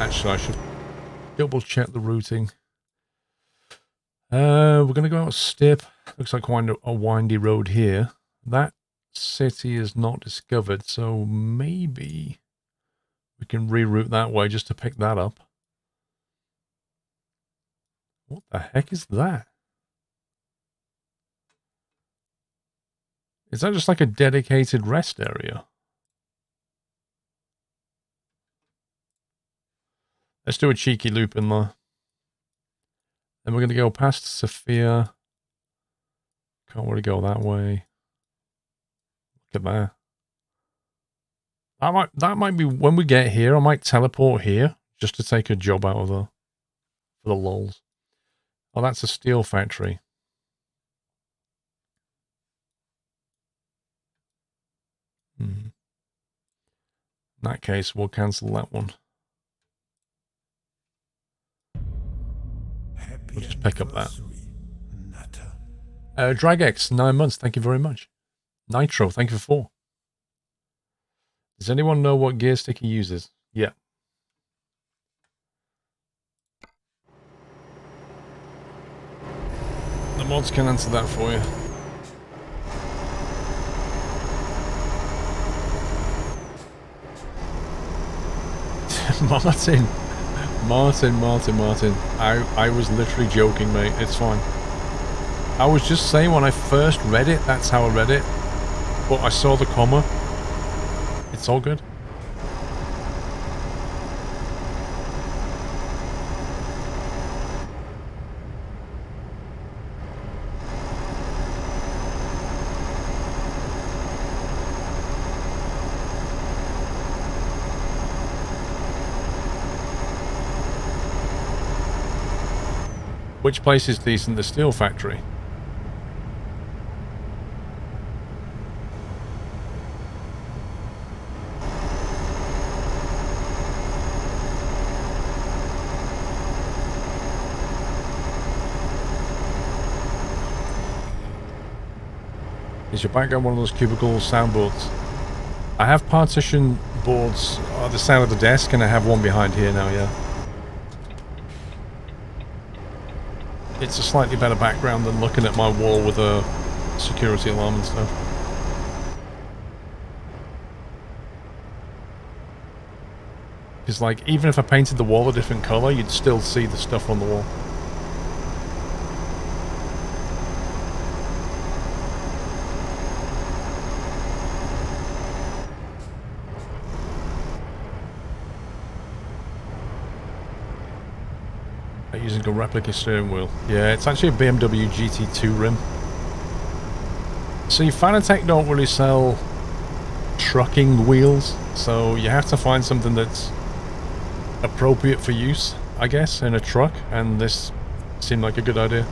Actually, I should double check the routing. We're going to go out Stip. Looks like a windy road here. That city is not discovered, so maybe we can reroute that way just to pick that up. What the heck is that? Is that just like a dedicated rest area? Let's do a cheeky loop in there. Then we're going to go past Sofia. Can't really go that way. Look at that. That might be when we get here. I might teleport here just to take a job out of the for the lols. Oh, that's a steel factory. In that case, we'll cancel that one. We'll just pick up that. Dragex, 9 months. Thank you very much. Nitro, thank you for 4. Does anyone know what gear stick he uses? Yeah. The mods can answer that for you. Martin. I was literally joking, mate. It's fine. I was just saying when I first read it, that's how I read it. But I saw the comma. It's all good. Which place is decent? The steel factory. Is your background one of those cubicle soundboards? I have partition boards at the side of the desk, and I have one behind here now, yeah. It's a slightly better background than looking at my wall with a security alarm and stuff. Because, like, even if I painted the wall a different colour, you'd still see the stuff on the wall. Using a replica steering wheel. Yeah, it's actually a BMW GT2 rim. See, Fanatec don't really sell trucking wheels, so you have to find something that's appropriate for use, I guess, in a truck, and this seemed like a good idea.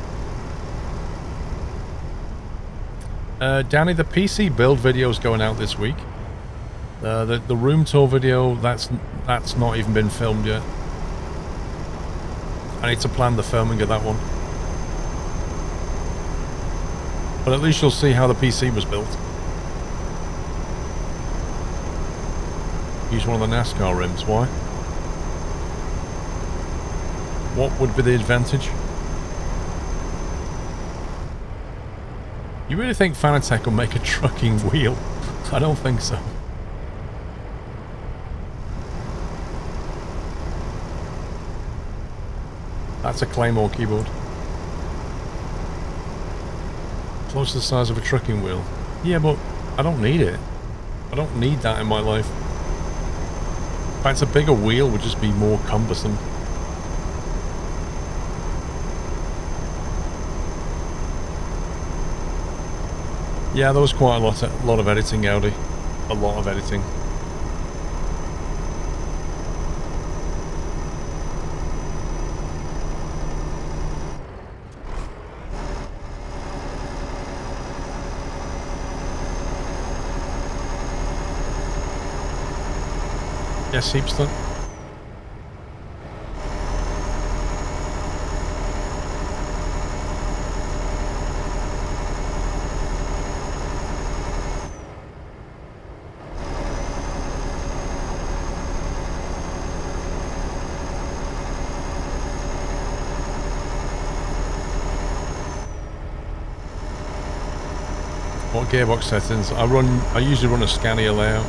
Danny, the PC build video is going out this week. The room tour video, that's not even been filmed yet. I need to plan the filming of that one. But at least you'll see how the PC was built. Use one of the NASCAR rims. Why? What would be the advantage? You really think Fanatec will make a trucking wheel? I don't think so. That's a Claymore keyboard. Close to the size of a trucking wheel. Yeah, but I don't need it. I don't need that in my life. In fact, a bigger wheel would just be more cumbersome. Yeah, there was quite a lot of editing, Audi. A lot of editing. Yes, Heapston. What gearbox settings? I usually run a Scania layout.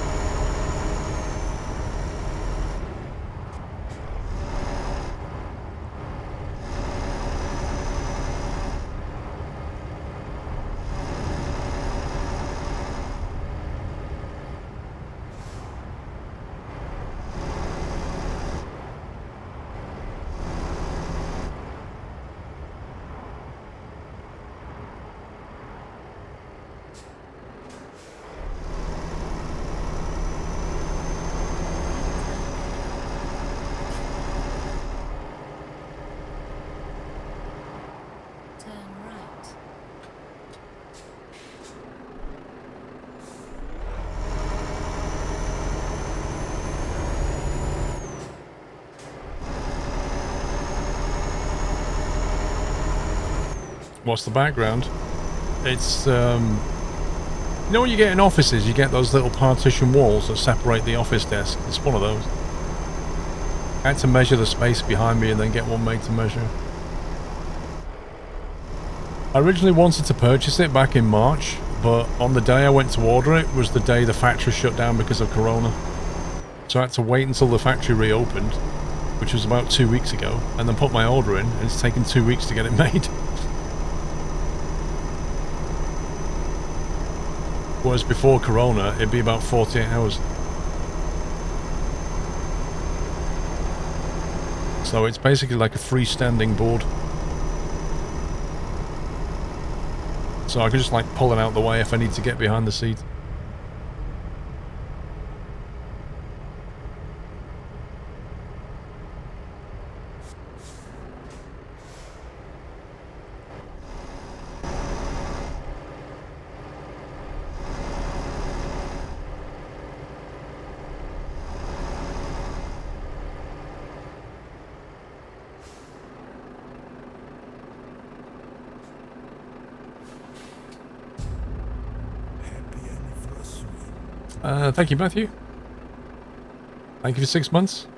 What's the background? It's, you know when you get in offices, you get those little partition walls that separate the office desk. It's one of those. I had to measure the space behind me and then get one made to measure. I originally wanted to purchase it back in March, but on the day I went to order it was the day the factory shut down because of Corona. So I had to wait until the factory reopened, which was about 2 weeks ago, and then put my order in, and it's taken 2 weeks to get it made. Whereas before Corona, it'd be about 48 hours. So it's basically like a freestanding board. So I can just like pull it out the way if I need to get behind the seat. Thank you, Matthew. Thank you for 6 months.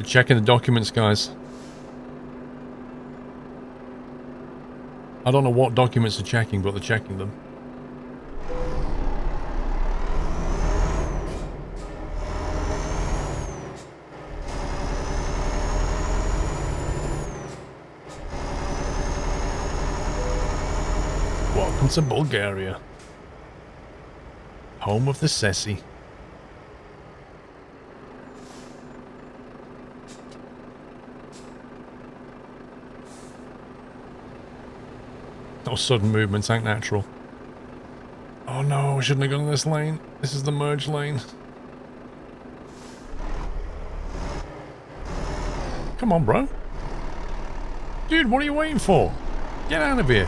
Checking the documents, guys. I don't know what documents they're checking, but they're checking them. Welcome to Bulgaria. Home of the Sessi. No sudden movements ain't natural. Oh no, I shouldn't have gone in this lane. This is the merge lane. Come on, bro. Dude, what are you waiting for? Get out of here.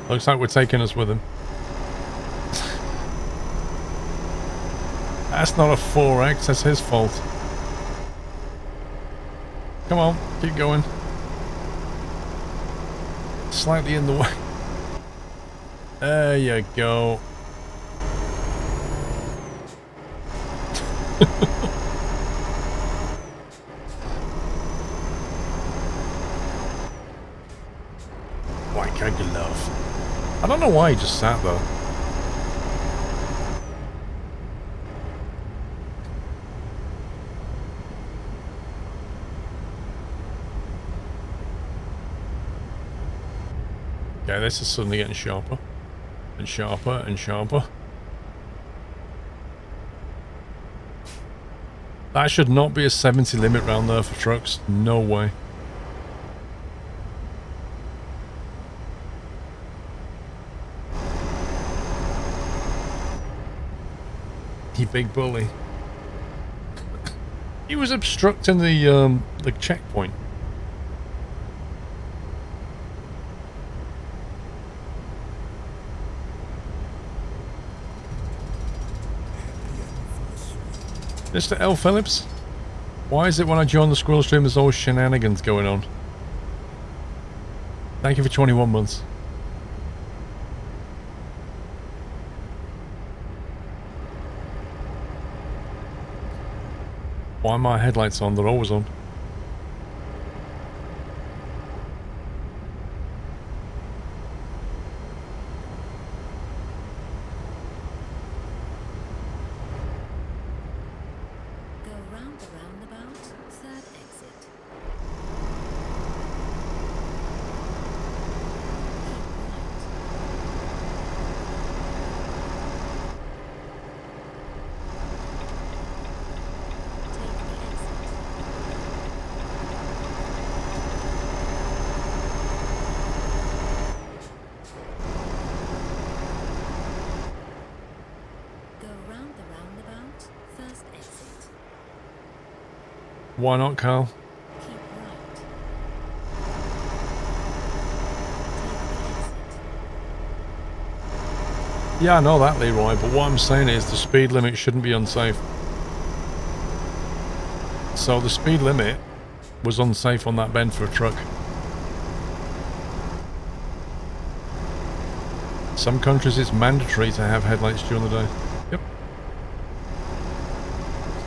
Looks like we're taking us with him. That's not a 4X, that's his fault. Come on, keep going. Slightly in the way. There you go. Like a glove. I don't know why he just sat there. Okay, this is suddenly getting sharper. And sharper and sharper. That should not be a 70 limit round there for trucks. No way. You big bully. He was obstructing the checkpoint. Mr. L. Phillips? Why is it when I join the Squirrel stream there's always shenanigans going on? Thank you for 21 months. Why are my headlights on? They're always on. Why not, Carl? Yeah, I know that, Leroy, but what I'm saying is the speed limit shouldn't be unsafe. So the speed limit was unsafe on that bend for a truck. Some countries it's mandatory to have headlights during the day. Yep.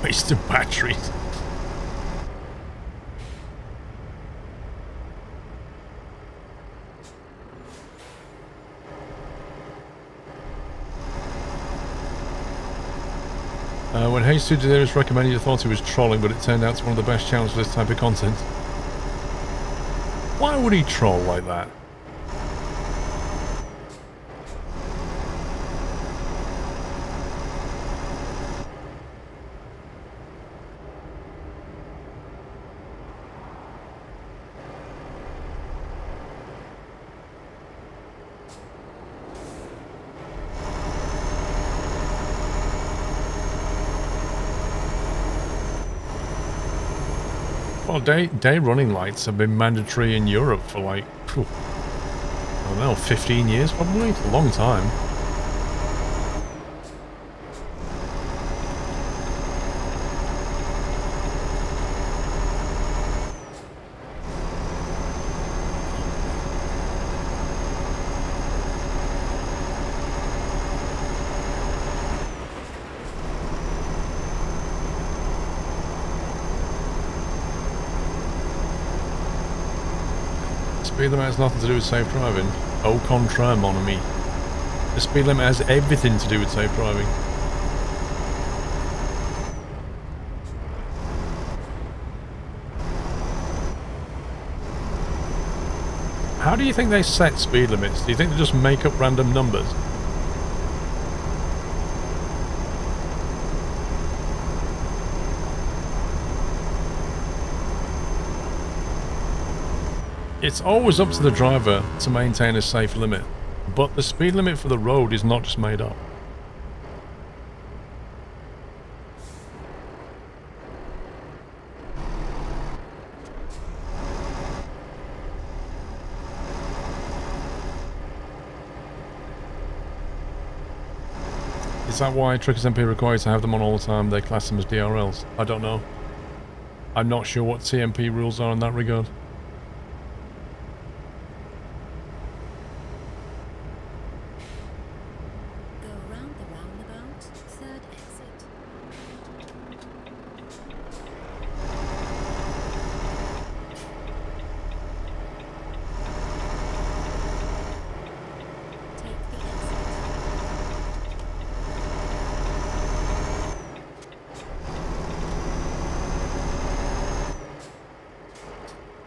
Wasted batteries. When Hayes2 Daenerys recommended, you thought he was trolling, but it turned out to one of the best channels for this type of content. Why would he troll like that? Well, day running lights have been mandatory in Europe for like, I don't know, 15 years probably? A long time. Speed limit has nothing to do with safe driving. Au contraire, mon ami. The speed limit has everything to do with safe driving. How do you think they set speed limits? Do you think they just make up random numbers? It's always up to the driver to maintain a safe limit, but the speed limit for the road is not just made up. Is that why Truckers MP requires to have them on all the time? They class them as DRLs. I don't know. I'm not sure what TMP rules are in that regard.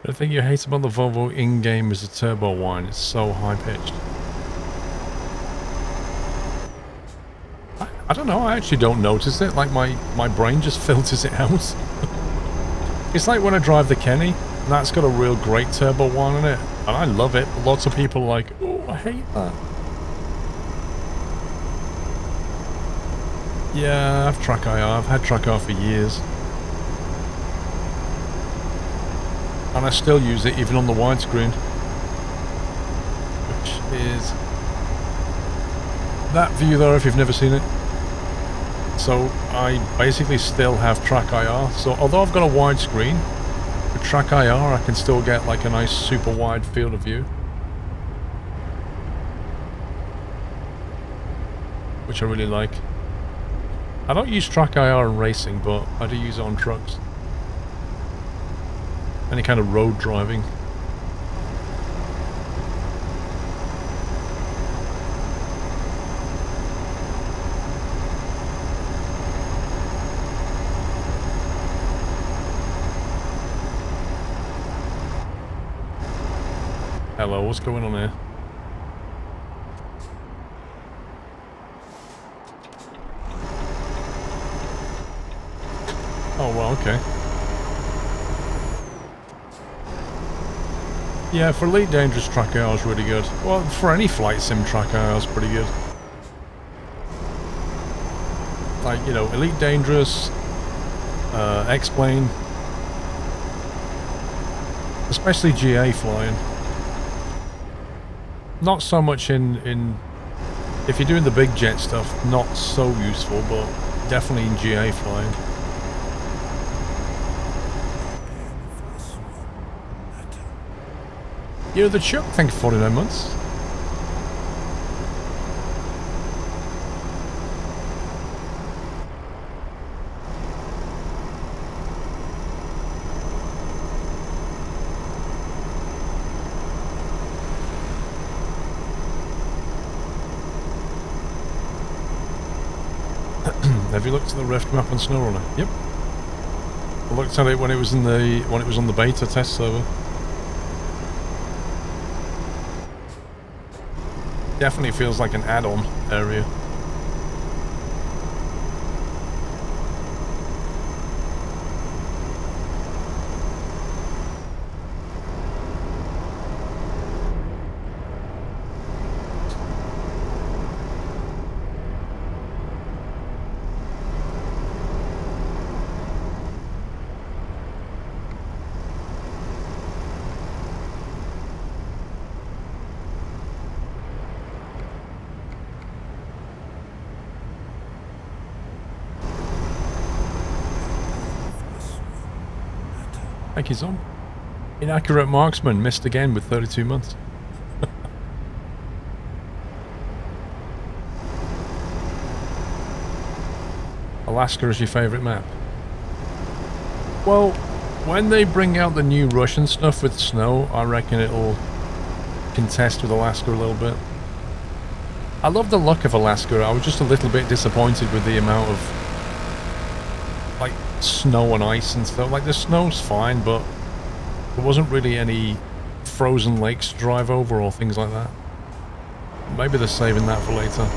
The thing you hate about the Volvo in-game is the turbo whine. It's so high-pitched. I don't know, I actually don't notice it. Like, my brain just filters it out. It's like when I drive the Kenny, and that's got a real great turbo whine in it. And I love it. Lots of people are like, oh, I hate that. Yeah, I've track IR. I've had track IR for years. And I still use it even on the widescreen. Which is that view there if you've never seen it. So I basically still have track IR. So although I've got a widescreen, with track IR I can still get like a nice super wide field of view. Which I really like. I don't use track IR in racing, but I do use it on trucks. Any kind of road driving. Hello, what's going on here? Oh, well, okay. Yeah, for Elite Dangerous track IR is really good. Well, for any flight sim track IR is pretty good. Like, you know, Elite Dangerous, X-Plane, especially GA flying. Not so much in if you're doing the big jet stuff, not so useful, but definitely in GA flying. You're the Chuck, thank you for 49 months. Have you looked at the Rift map on SnowRunner? Yep. I looked at it when it was on the beta test server. Definitely feels like an add-on area. Thank you, Zom. Inaccurate marksman missed again with 32 months. Alaska is your favourite map? Well, when they bring out the new Russian stuff with snow, I reckon it'll contest with Alaska a little bit. I love the look of Alaska. I was just a little bit disappointed with the amount of like snow and ice and stuff. Like the snow's fine, but there wasn't really any frozen lakes to drive over or things like that. Maybe they're saving that for later.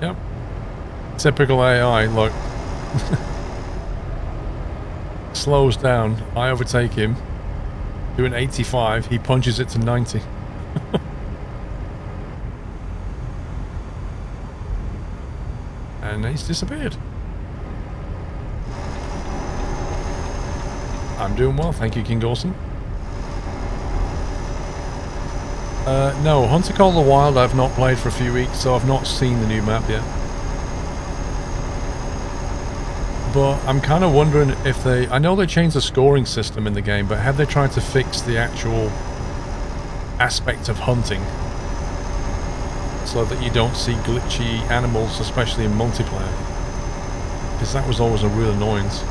Yep. Typical AI, look. Slows down, I overtake him, doing 85, he punches it to 90. And he's disappeared. I'm doing well, thank you, King Dawson. No, Hunter Call the Wild I've not played for a few weeks, so I've not seen the new map yet. But I'm kind of wondering if they... I know they changed the scoring system in the game, but have they tried to fix the actual aspect of hunting? So that you don't see glitchy animals, especially in multiplayer. Because that was always a real annoyance.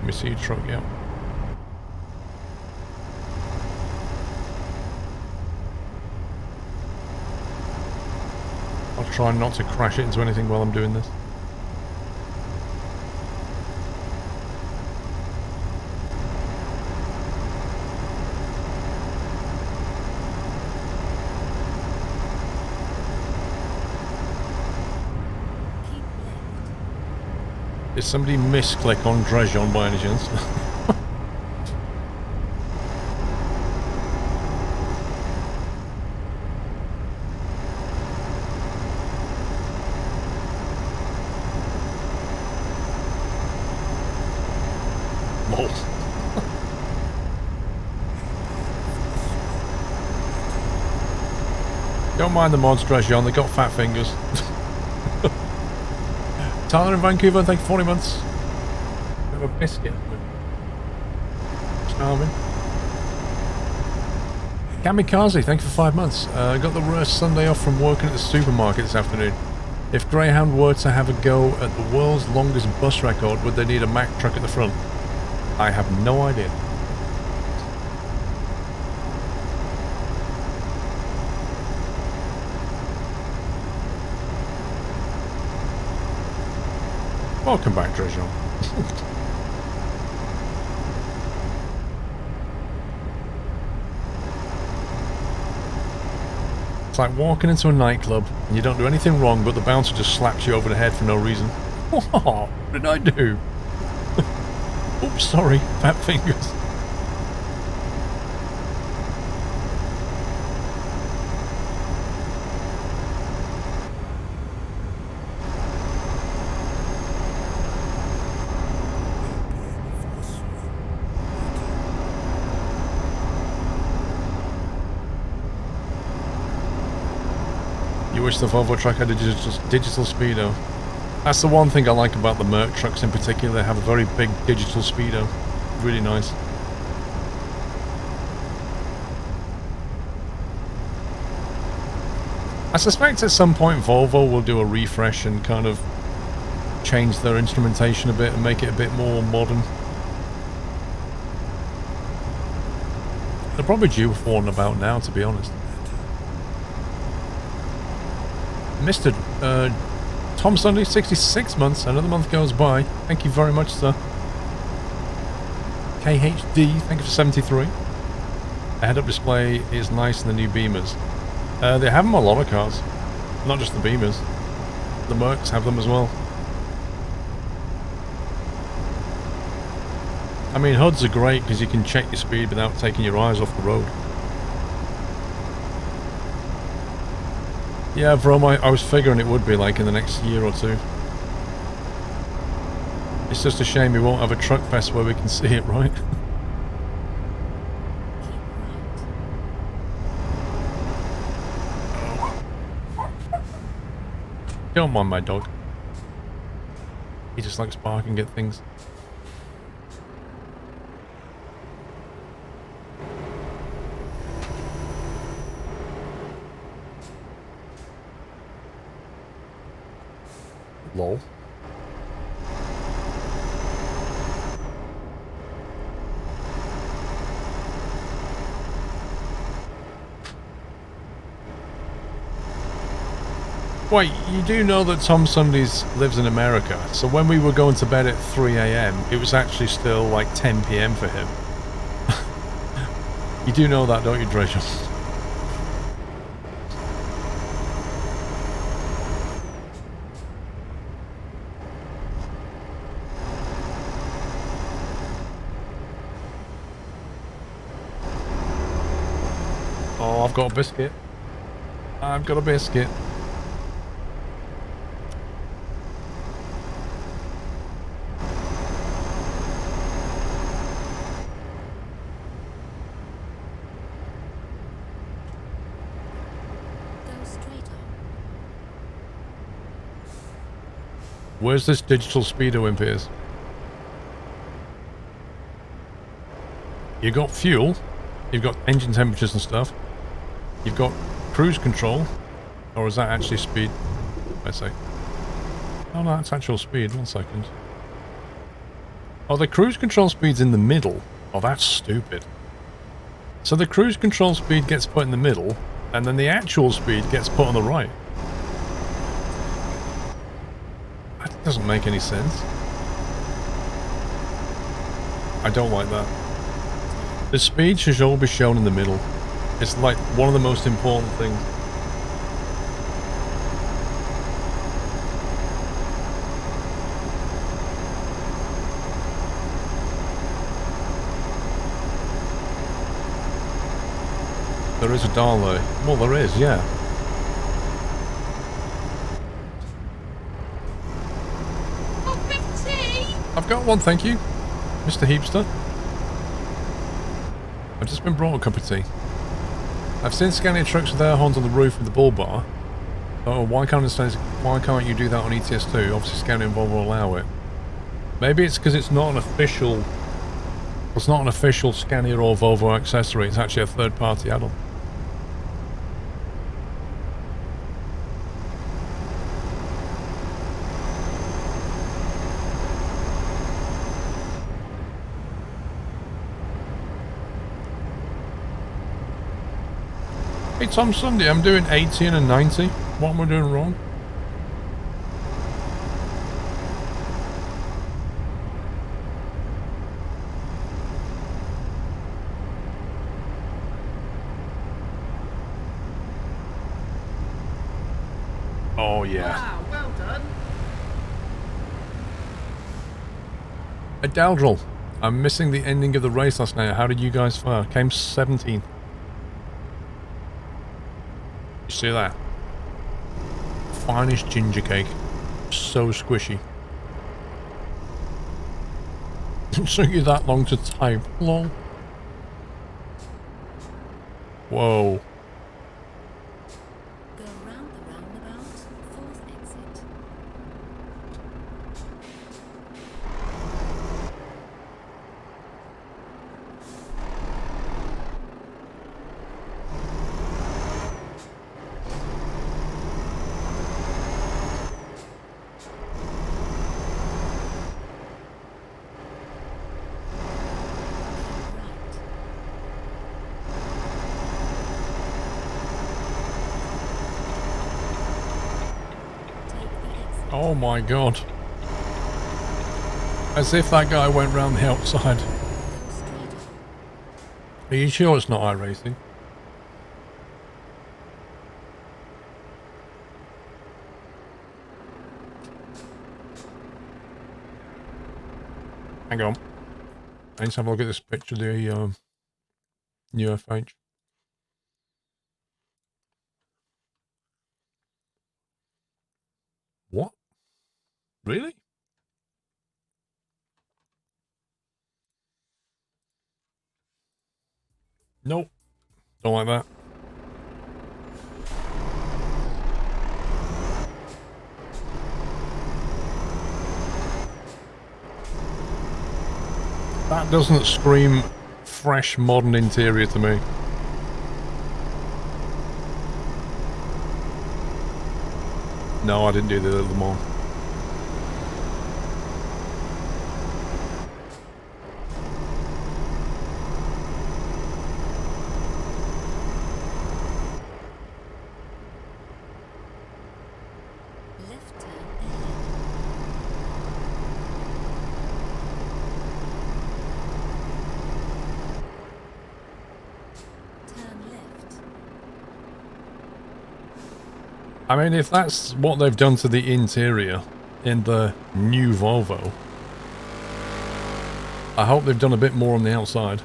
Let me see your truck, yeah. I'll try not to crash it into anything while I'm doing this. Did somebody misclick on Drejon by any chance? Lol. Don't mind the mods, Drejon, they got fat fingers. Tyler in Vancouver, thank you for 40 months. Have a biscuit. Charming. Kamikaze, thank you for 5 months. Got the worst Sunday off from working at the supermarket this afternoon. If Greyhound were to have a go at the world's longest bus record, would they need a Mack truck at the front? I have no idea. Welcome back, Drejon. It's like walking into a nightclub and you don't do anything wrong, but the bouncer just slaps you over the head for no reason. What did I do? Oops, sorry, fat fingers. Wish the Volvo truck had a digital speedo. That's the one thing I like about the Merc trucks in particular. They have a very big digital speedo. Really nice. I suspect at some point Volvo will do a refresh and kind of change their instrumentation a bit and make it a bit more modern. They're probably due for one about now, to be honest. Mr. Tom Sunday, 66 months. Another month goes by. Thank you very much, sir. KHD, thank you for 73. The head-up display is nice in the new Beamers. They have them on a lot of cars. Not just the Beamers. The Mercs have them as well. I mean, HUDs are great because you can check your speed without taking your eyes off the road. Yeah, bro, I was figuring it would be like in the next year or two. It's just a shame we won't have a truck fest where we can see it, right? Don't mind my dog. He just likes barking at things. Lol. Wait, you do know that Tom Sundays lives in America, so when we were going to bed at 3 AM, it was actually still like 10 PM for him. You do know that, don't you, Drejon? Oh, I've got a biscuit. I've got a biscuit. Where's this digital speedo in Piers? You've got fuel, you've got engine temperatures and stuff, you've got cruise control, or is that actually speed? Let's say. Oh no, that's actual speed, 1 second. Oh, the cruise control speed's in the middle. Oh, that's stupid. So the cruise control speed gets put in the middle, and then the actual speed gets put on the right. That doesn't make any sense. I don't like that. The speed should all be shown in the middle. It's like one of the most important things. There is a dollar. Well, there is, yeah. I've got one, thank you, Mr. Heapster. I've just been brought a cup of tea. I've seen Scania trucks with air horns on the roof of the bull bar. Oh, why can't you do that on ETS2? Obviously Scania and Volvo allow it. Maybe it's because it's not an official... It's not an official Scania or Volvo accessory, it's actually a third-party add-on. Hey Tom, Sunday, I'm doing 80 and a 90. What am I doing wrong? Oh yeah. Wow, well done. Adaldril, I'm missing the ending of the race last night. How did you guys fare? Came 17th. You see that? Finest ginger cake. So squishy. It took you that long to type. Lol. Whoa. Go around the roundabout, fourth exit. Oh my god. As if that guy went round the outside. Are you sure it's not iRacing? Hang on. I need to have a look at this picture of the new FH. What? Really? Nope. Don't like that. That doesn't scream fresh modern interior to me. No, I didn't do the Le Mans. Left turn ahead. Turn left. I mean, if that's what they've done to the interior in the new Volvo, I hope they've done a bit more on the outside.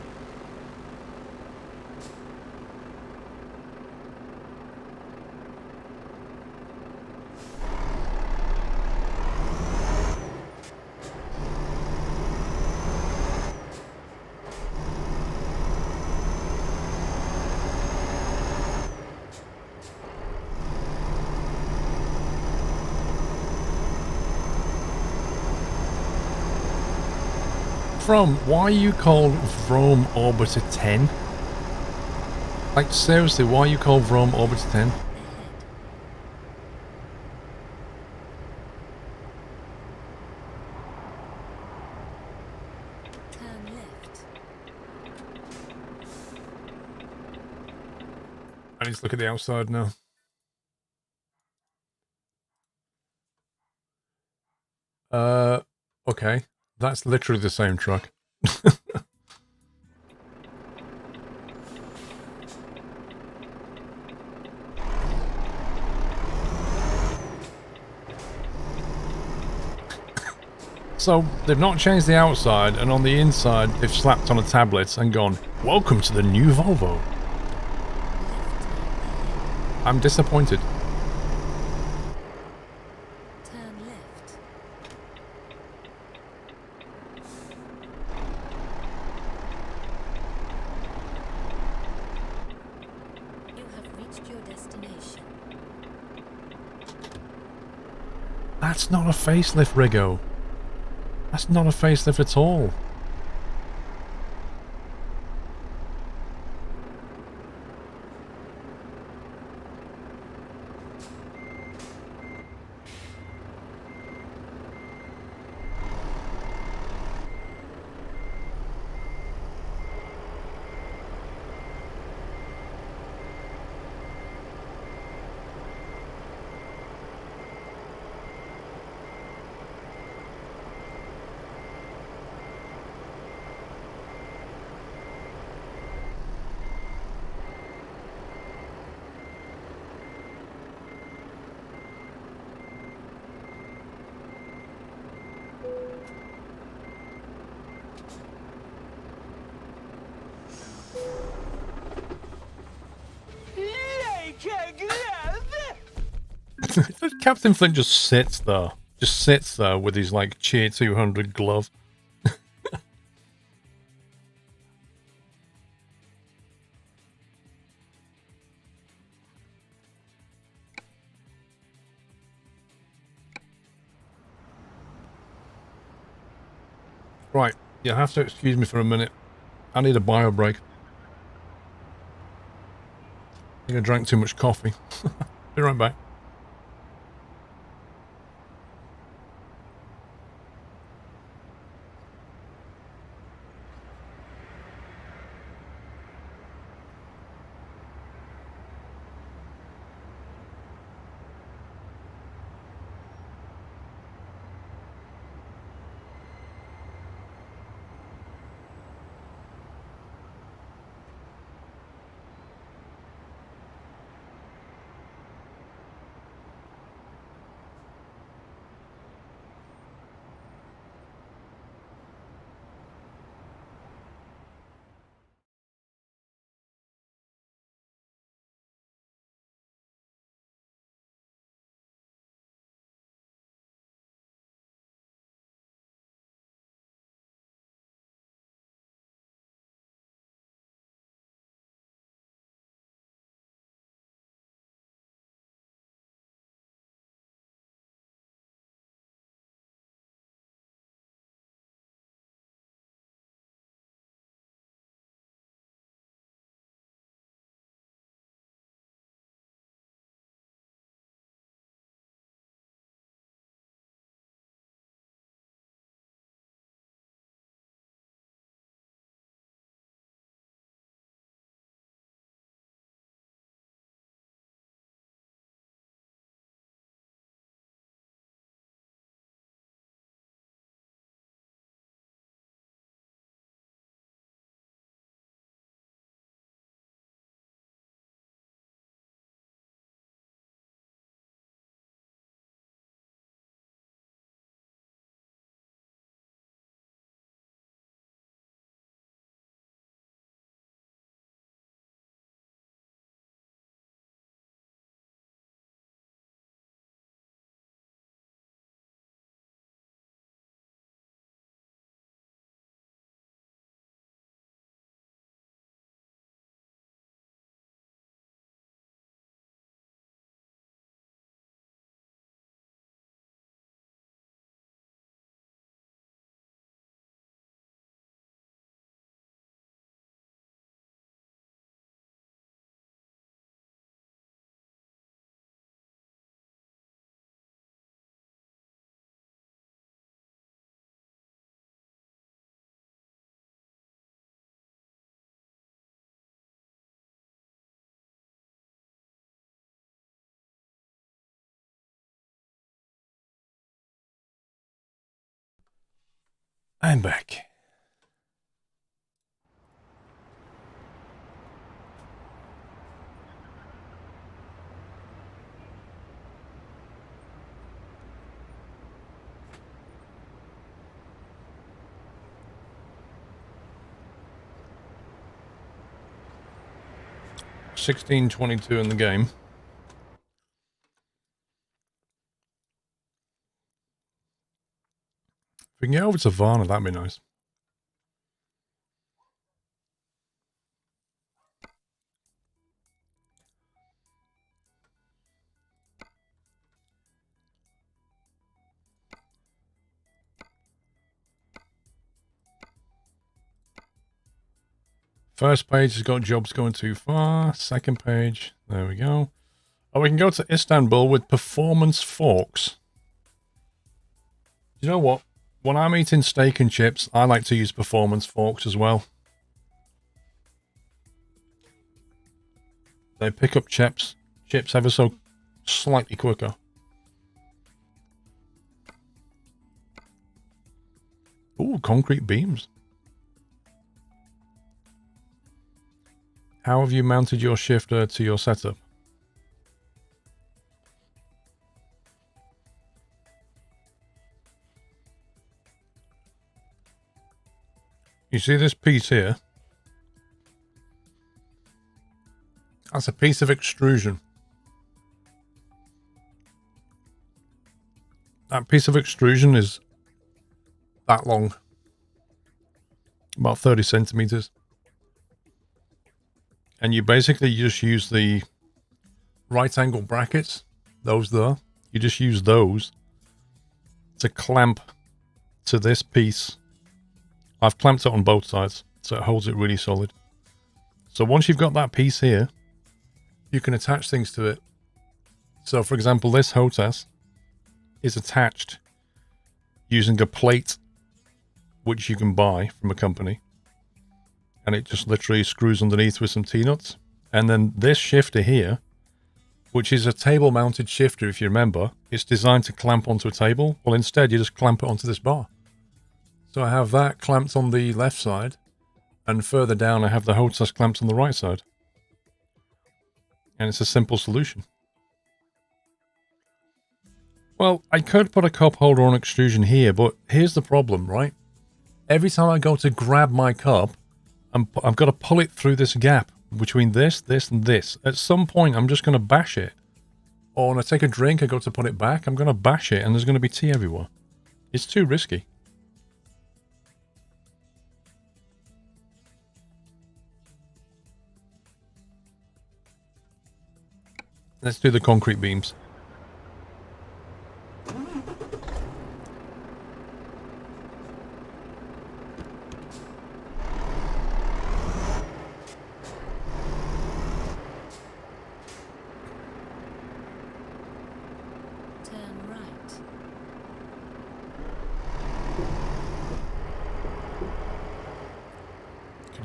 Why are you called Vrome Orbiter 10? Like, seriously, why are you called Vrome Orbiter 10? I need to look at the outside now. Okay. That's literally the same truck. So, they've not changed the outside, and on the inside, they've slapped on a tablet and gone, "Welcome to the new Volvo." I'm disappointed. Turn left. You have reached your destination. That's not a facelift, Rigo. That's not a facelift at all. Captain Flint just sits there. Just sits there with his, like, Cheer 200 glove. Right, you'll have to excuse me for a minute. I need a bio break. I think I drank too much coffee. Be right back. I'm back. $16.22 in the game. If we can get over to Varna, that'd be nice. First page has got jobs going too far. Second page, there we go. Oh, we can go to Istanbul with performance forks. You know what? When I'm eating steak and chips, I like to use performance forks as well. They pick up chips ever so slightly quicker. Ooh, concrete beams. How have you mounted your shifter to your setup? You see this piece here? That's a piece of extrusion. That piece of extrusion is that long. About 30 centimeters. And you basically just use the right angle brackets, those there. You just use those to clamp to this piece. I've clamped it on both sides, so it holds it really solid. So once you've got that piece here, you can attach things to it. So for example, this HOTAS is attached using a plate which you can buy from a company. And it just literally screws underneath with some T-nuts. And then this shifter here, which is a table mounted shifter, if you remember, it's designed to clamp onto a table. Well, instead you just clamp it onto this bar. So I have that clamped on the left side, and further down I have the HOTAS clamped on the right side. And it's a simple solution. Well, I could put a cup holder on extrusion here, but here's the problem, right? Every time I go to grab my cup, I've got to pull it through this gap between this, and this. At some point, I'm just going to bash it. Or when I take a drink, I go to put it back, I'm going to bash it, and there's going to be tea everywhere. It's too risky. Let's do the concrete beams.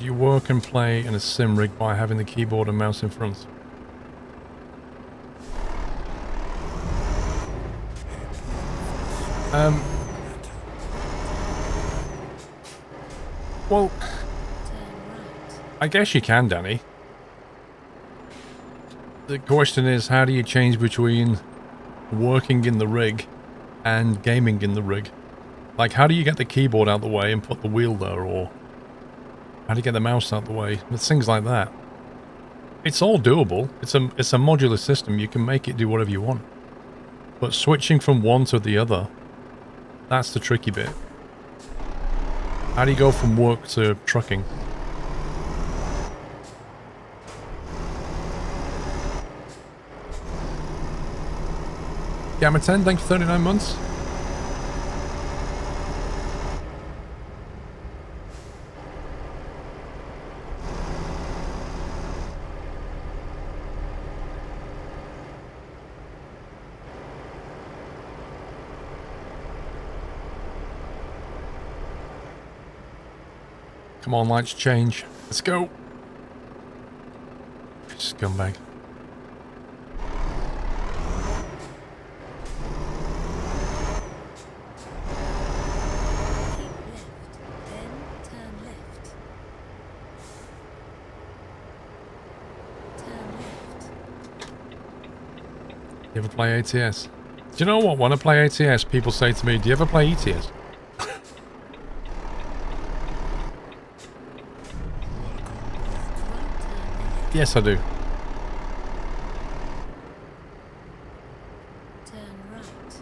You work and play in a sim rig by having the keyboard and mouse in front. Well, I guess you can, Danny. The question is, how do you change between working in the rig and gaming in the rig? Like, how do you get the keyboard out the way and put the wheel there, or how do you get the mouse out the way? It's things like that. It's all doable. It's a modular system. You can make it do whatever you want. But switching from one to the other, that's the tricky bit. How do you go from work to trucking? Gamma 10, thanks for 39 months. Come on, lights change. Let's go. Scumbag. ever play ATS? Do you know what? When I play ATS, people say to me, do you ever play ETS? Yes, I do. Turn right.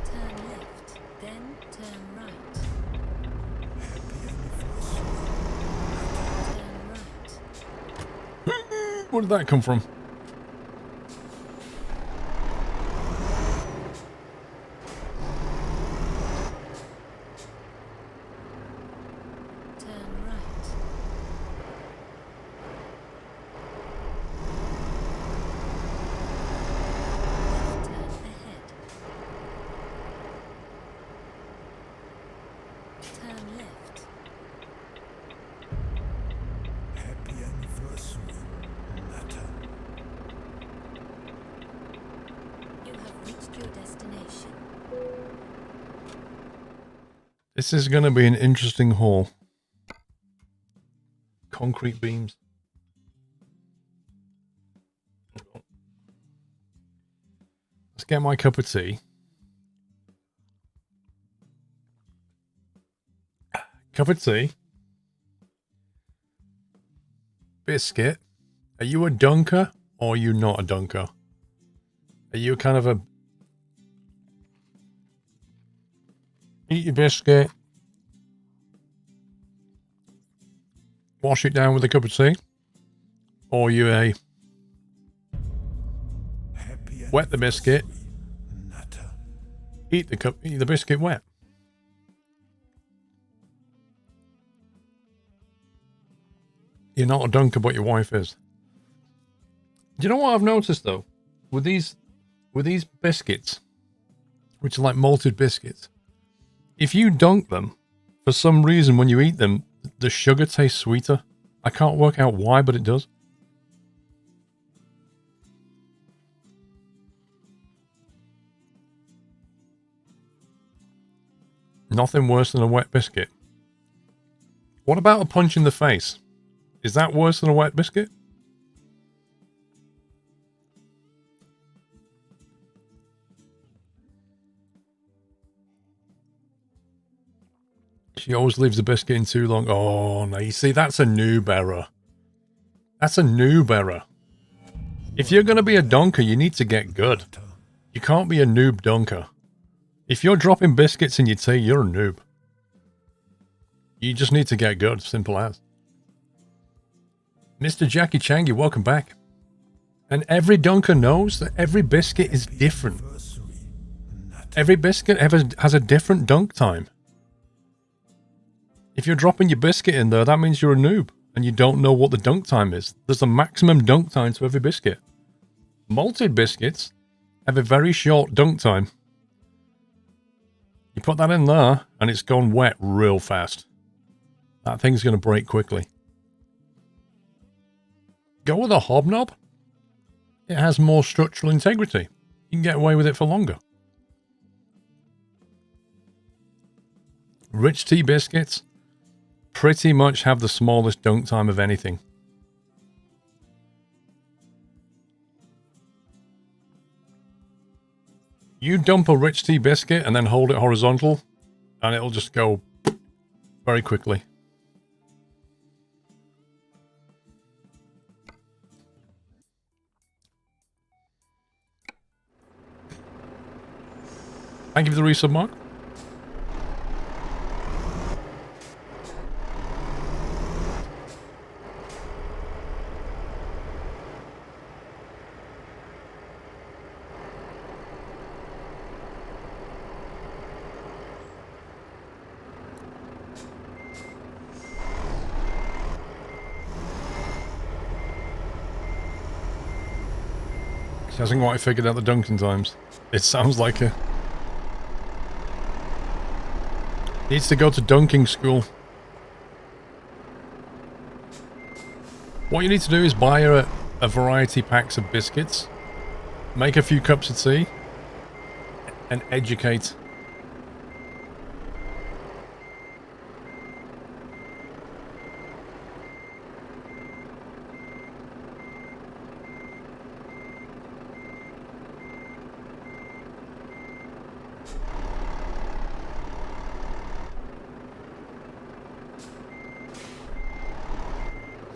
Turn left, then turn right. Turn right. Where did that come from? Turn right. Left turn ahead. Turn left. Happy anniversary, Nata. You have reached your destination. This is going to be an interesting haul. Concrete beams. Let's get my cup of tea. Cup of tea. Biscuit. Are you a dunker or are you not a dunker? Are you kind of a... Eat your biscuit. Wash it down with a cup of tea. Or you a... Happy Wet the biscuit. Nata. Eat the biscuit wet. You're not a dunker, but your wife is. Do you know what I've noticed though? With these biscuits, which are like malted biscuits, if you dunk them, for some reason when you eat them, the sugar tastes sweeter. I can't work out why, but it does. Nothing worse than a wet biscuit. What about a punch in the face? Is that worse than a wet biscuit? She always leaves the biscuit in too long. Oh, no. You see, that's a noob error. That's a noob error. If you're going to be a dunker, you need to get good. You can't be a noob dunker. If you're dropping biscuits in your tea, you're a noob. You just need to get good. Simple as. Mr. Jackie Changi, welcome back. And every dunker knows that every biscuit is different. Every biscuit has a different dunk time. If you're dropping your biscuit in there, that means you're a noob and you don't know what the dunk time is. There's a maximum dunk time to every biscuit. Malted biscuits have a very short dunk time. You put that in there and it's gone wet real fast. That thing's going to break quickly. Go with a hobnob. It has more structural integrity. You can get away with it for longer. Rich tea biscuits pretty much have the smallest dunk time of anything. You dump a rich tea biscuit and then hold it horizontal and it'll just go very quickly. Thank you for the resub, Mark. She hasn't quite figured out the dunking times. It sounds like a... Needs to go to dunking school. What you need to do is buy a variety packs of biscuits, make a few cups of tea, and educate.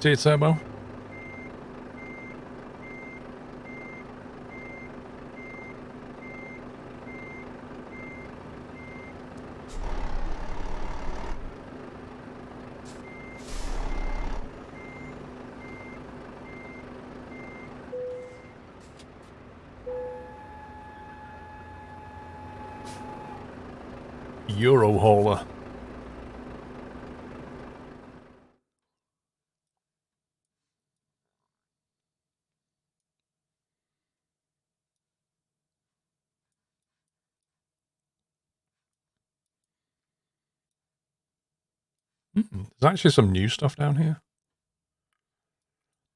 See it, Turbo? Euro hauler. There's actually some new stuff down here.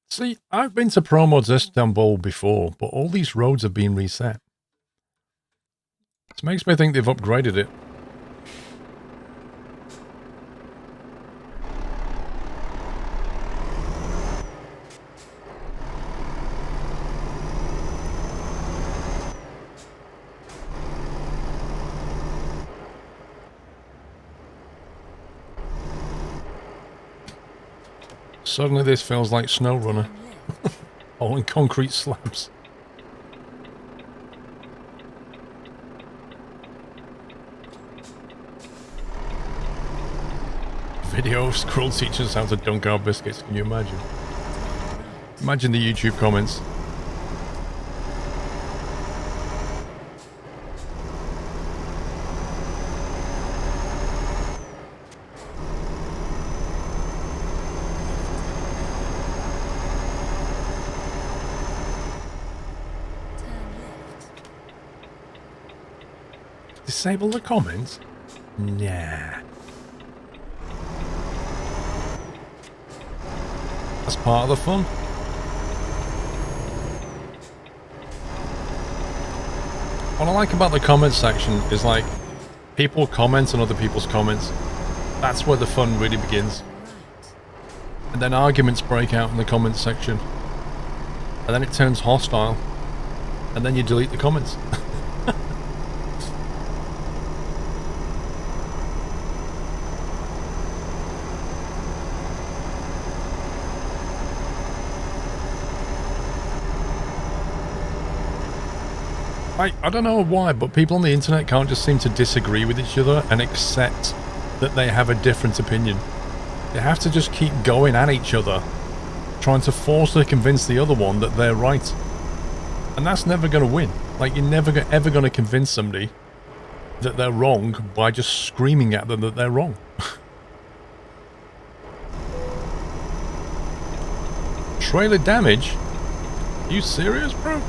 See, I've been to ProMods Istanbul before, but all these roads have been reset. This makes me think they've upgraded it. Suddenly this feels like SnowRunner. All in concrete slabs. Video of Squirrel teaching us how to dunk our biscuits. Can you imagine? Imagine the YouTube comments. Disable the comments? Nah. That's part of the fun. What I like about the comments section is like people comment on other people's comments. That's where the fun really begins. And then arguments break out in the comments section. And then it turns hostile. And then you delete the comments. I don't know why, but people on the internet can't just seem to disagree with each other and accept that they have a different opinion. They have to just keep going at each other, trying to forcefully convince the other one that they're right. And that's never going to win. Like, you're never ever going to convince somebody that they're wrong by just screaming at them that they're wrong. Trailer damage? Are you serious, bro?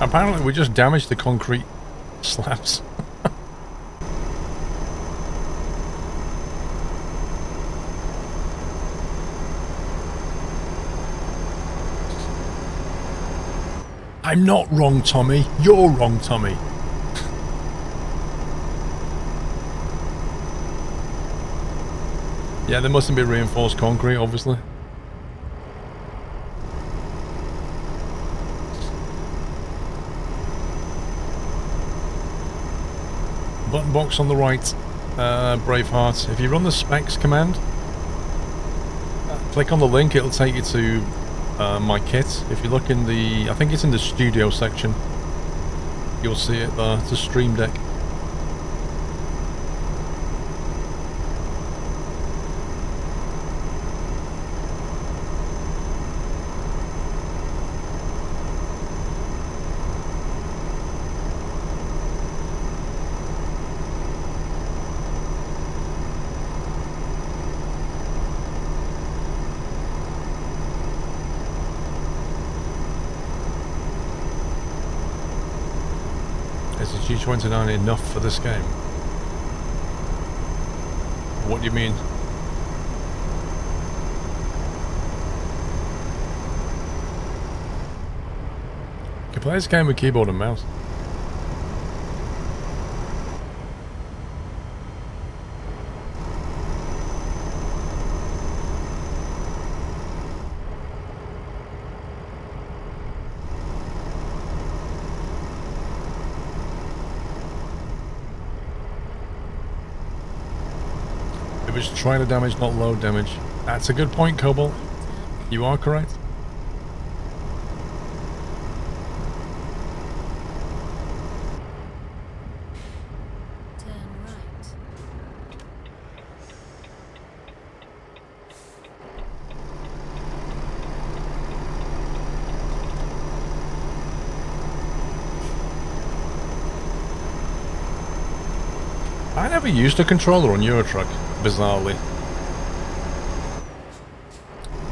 Apparently we just damaged the concrete slabs. I'm not wrong, Tommy. You're wrong, Tommy. Yeah, there mustn't be reinforced concrete, obviously. Button box on the right, Braveheart. If you run the specs command, click on the link, it'll take you to my kit. If you look in the, I think it's in the studio section, you'll see it there. It's a stream deck. G29 enough for this game? What do you mean? You can play this game with keyboard and mouse. was trailer damage, not load damage. That's a good point, Cobalt. You are correct. Turn right. I never used a controller on Euro Truck, bizarrely.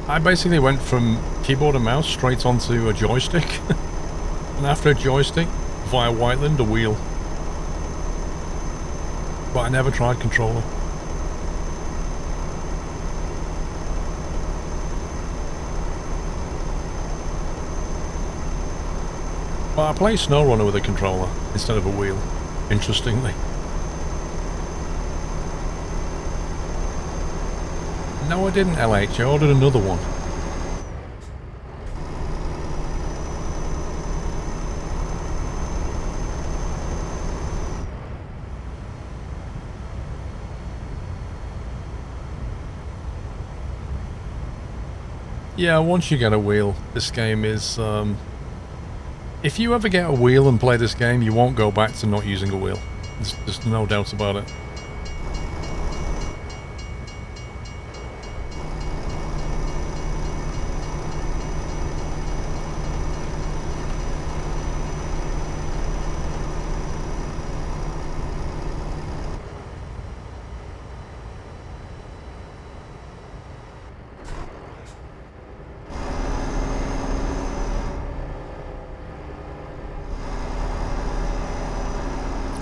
I basically went from keyboard and mouse straight onto a joystick. And after a joystick, via Whiteland, a wheel. But I never tried controller. But I play SnowRunner with a controller instead of a wheel, interestingly. No, I didn't, LH. I ordered another one. Yeah, once you get a wheel, this game is... if you ever get a wheel and play this game, you won't go back to not using a wheel. There's no doubt about it.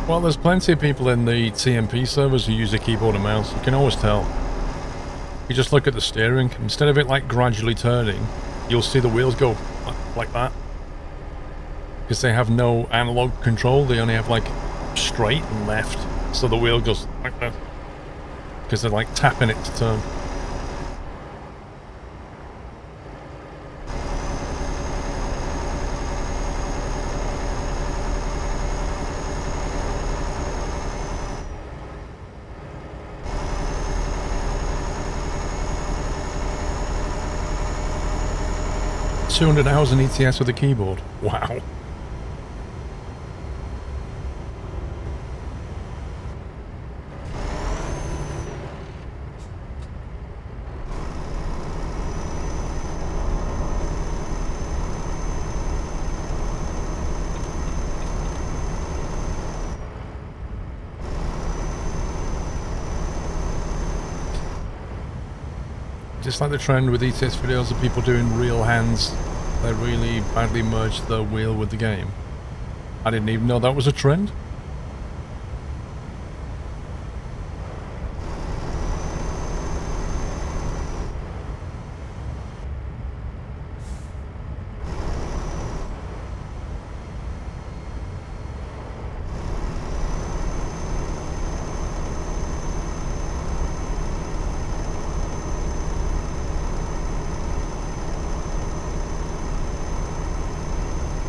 Well, there's plenty of people in the TMP servers who use a keyboard and mouse. You can always tell. You just look at the steering. Instead of it like gradually turning, you'll see the wheels go like that. Because they have no analog control. They only have like straight and left. So the wheel goes like that. Because they're like tapping it to turn. $200 in ETS with a keyboard. Wow. Just like the trend with ETS videos of people doing real hands. They really badly merged the wheel with the game. I didn't even know that was a trend.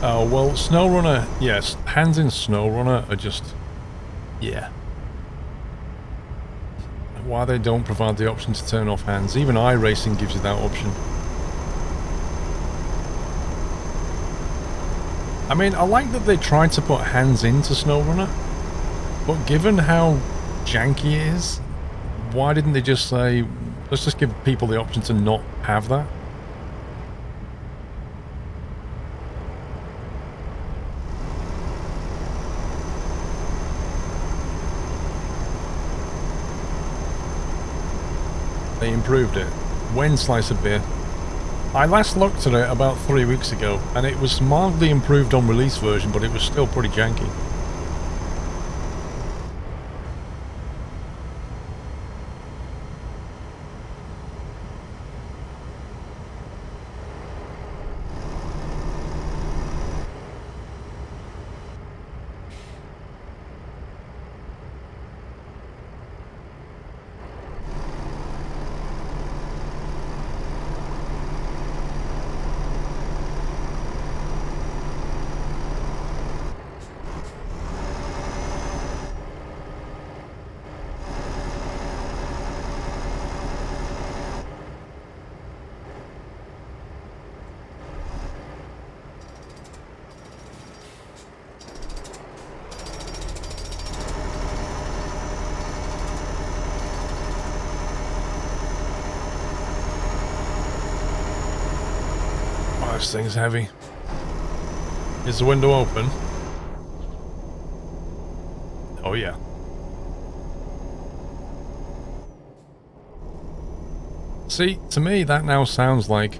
Oh, well, SnowRunner, yes, hands in SnowRunner are just, yeah. Why they don't provide the option to turn off hands. Even iRacing gives you that option. I mean, I like that they tried to put hands into SnowRunner, but given how janky it is, why didn't they just say, let's just give people the option to not have that? They improved it. When slice of beer? I last looked at it about 3 weeks ago, and it was mildly improved on release version, but it was still pretty janky. this thing's heavy. Is the window open? Oh yeah. See, to me that now sounds like,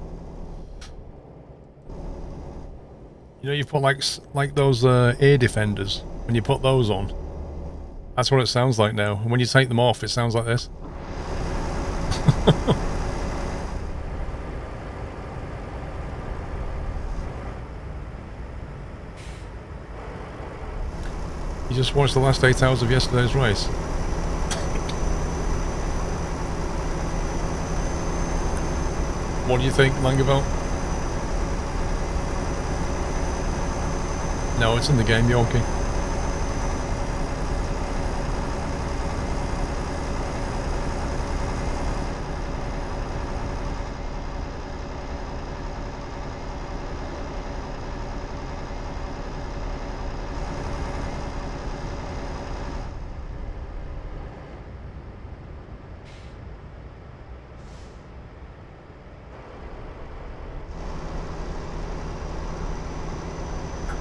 you know, you put like those ear defenders when you put those on. That's what it sounds like now. And when you take them off, it sounds like this. You just watched the last 8 hours of yesterday's race. What do you think, Langeveld? No, it's in the game, Yorkie.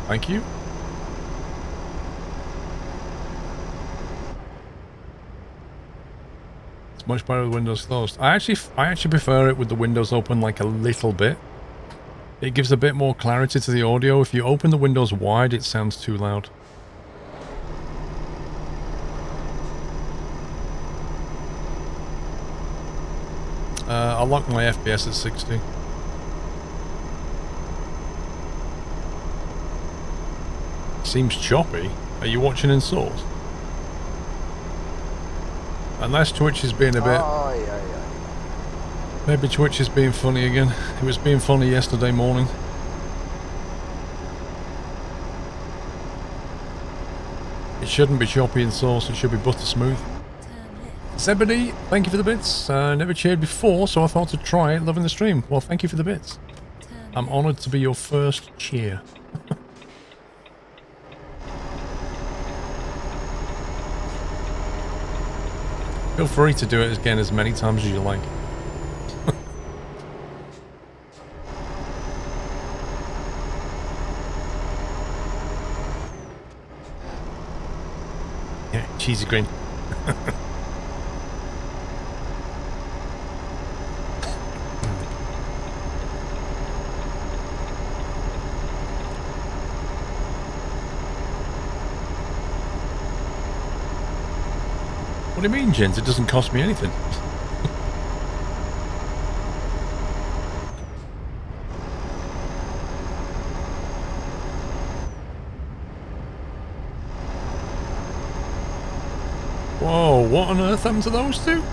Thank you. It's much better with windows closed. I actually prefer it with the windows open like a little bit. It gives a bit more clarity to the audio. If you open the windows wide, it sounds too loud. I'll lock my FPS at 60. Seems choppy. Are you watching in source? Unless Twitch is being a bit... Oh, yeah. Maybe Twitch is being funny again. It was being funny yesterday morning. It shouldn't be choppy in source, it should be butter smooth. Zebedee, thank you for the bits. Never cheered before, so I thought to try it. Loving the stream. Well, thank you for the bits. I'm honoured to be your first cheer. Feel free to do it again as many times as you like. Yeah, cheesy grin. What do you mean, gents? It doesn't cost me anything. Whoa, what on earth happened to those two?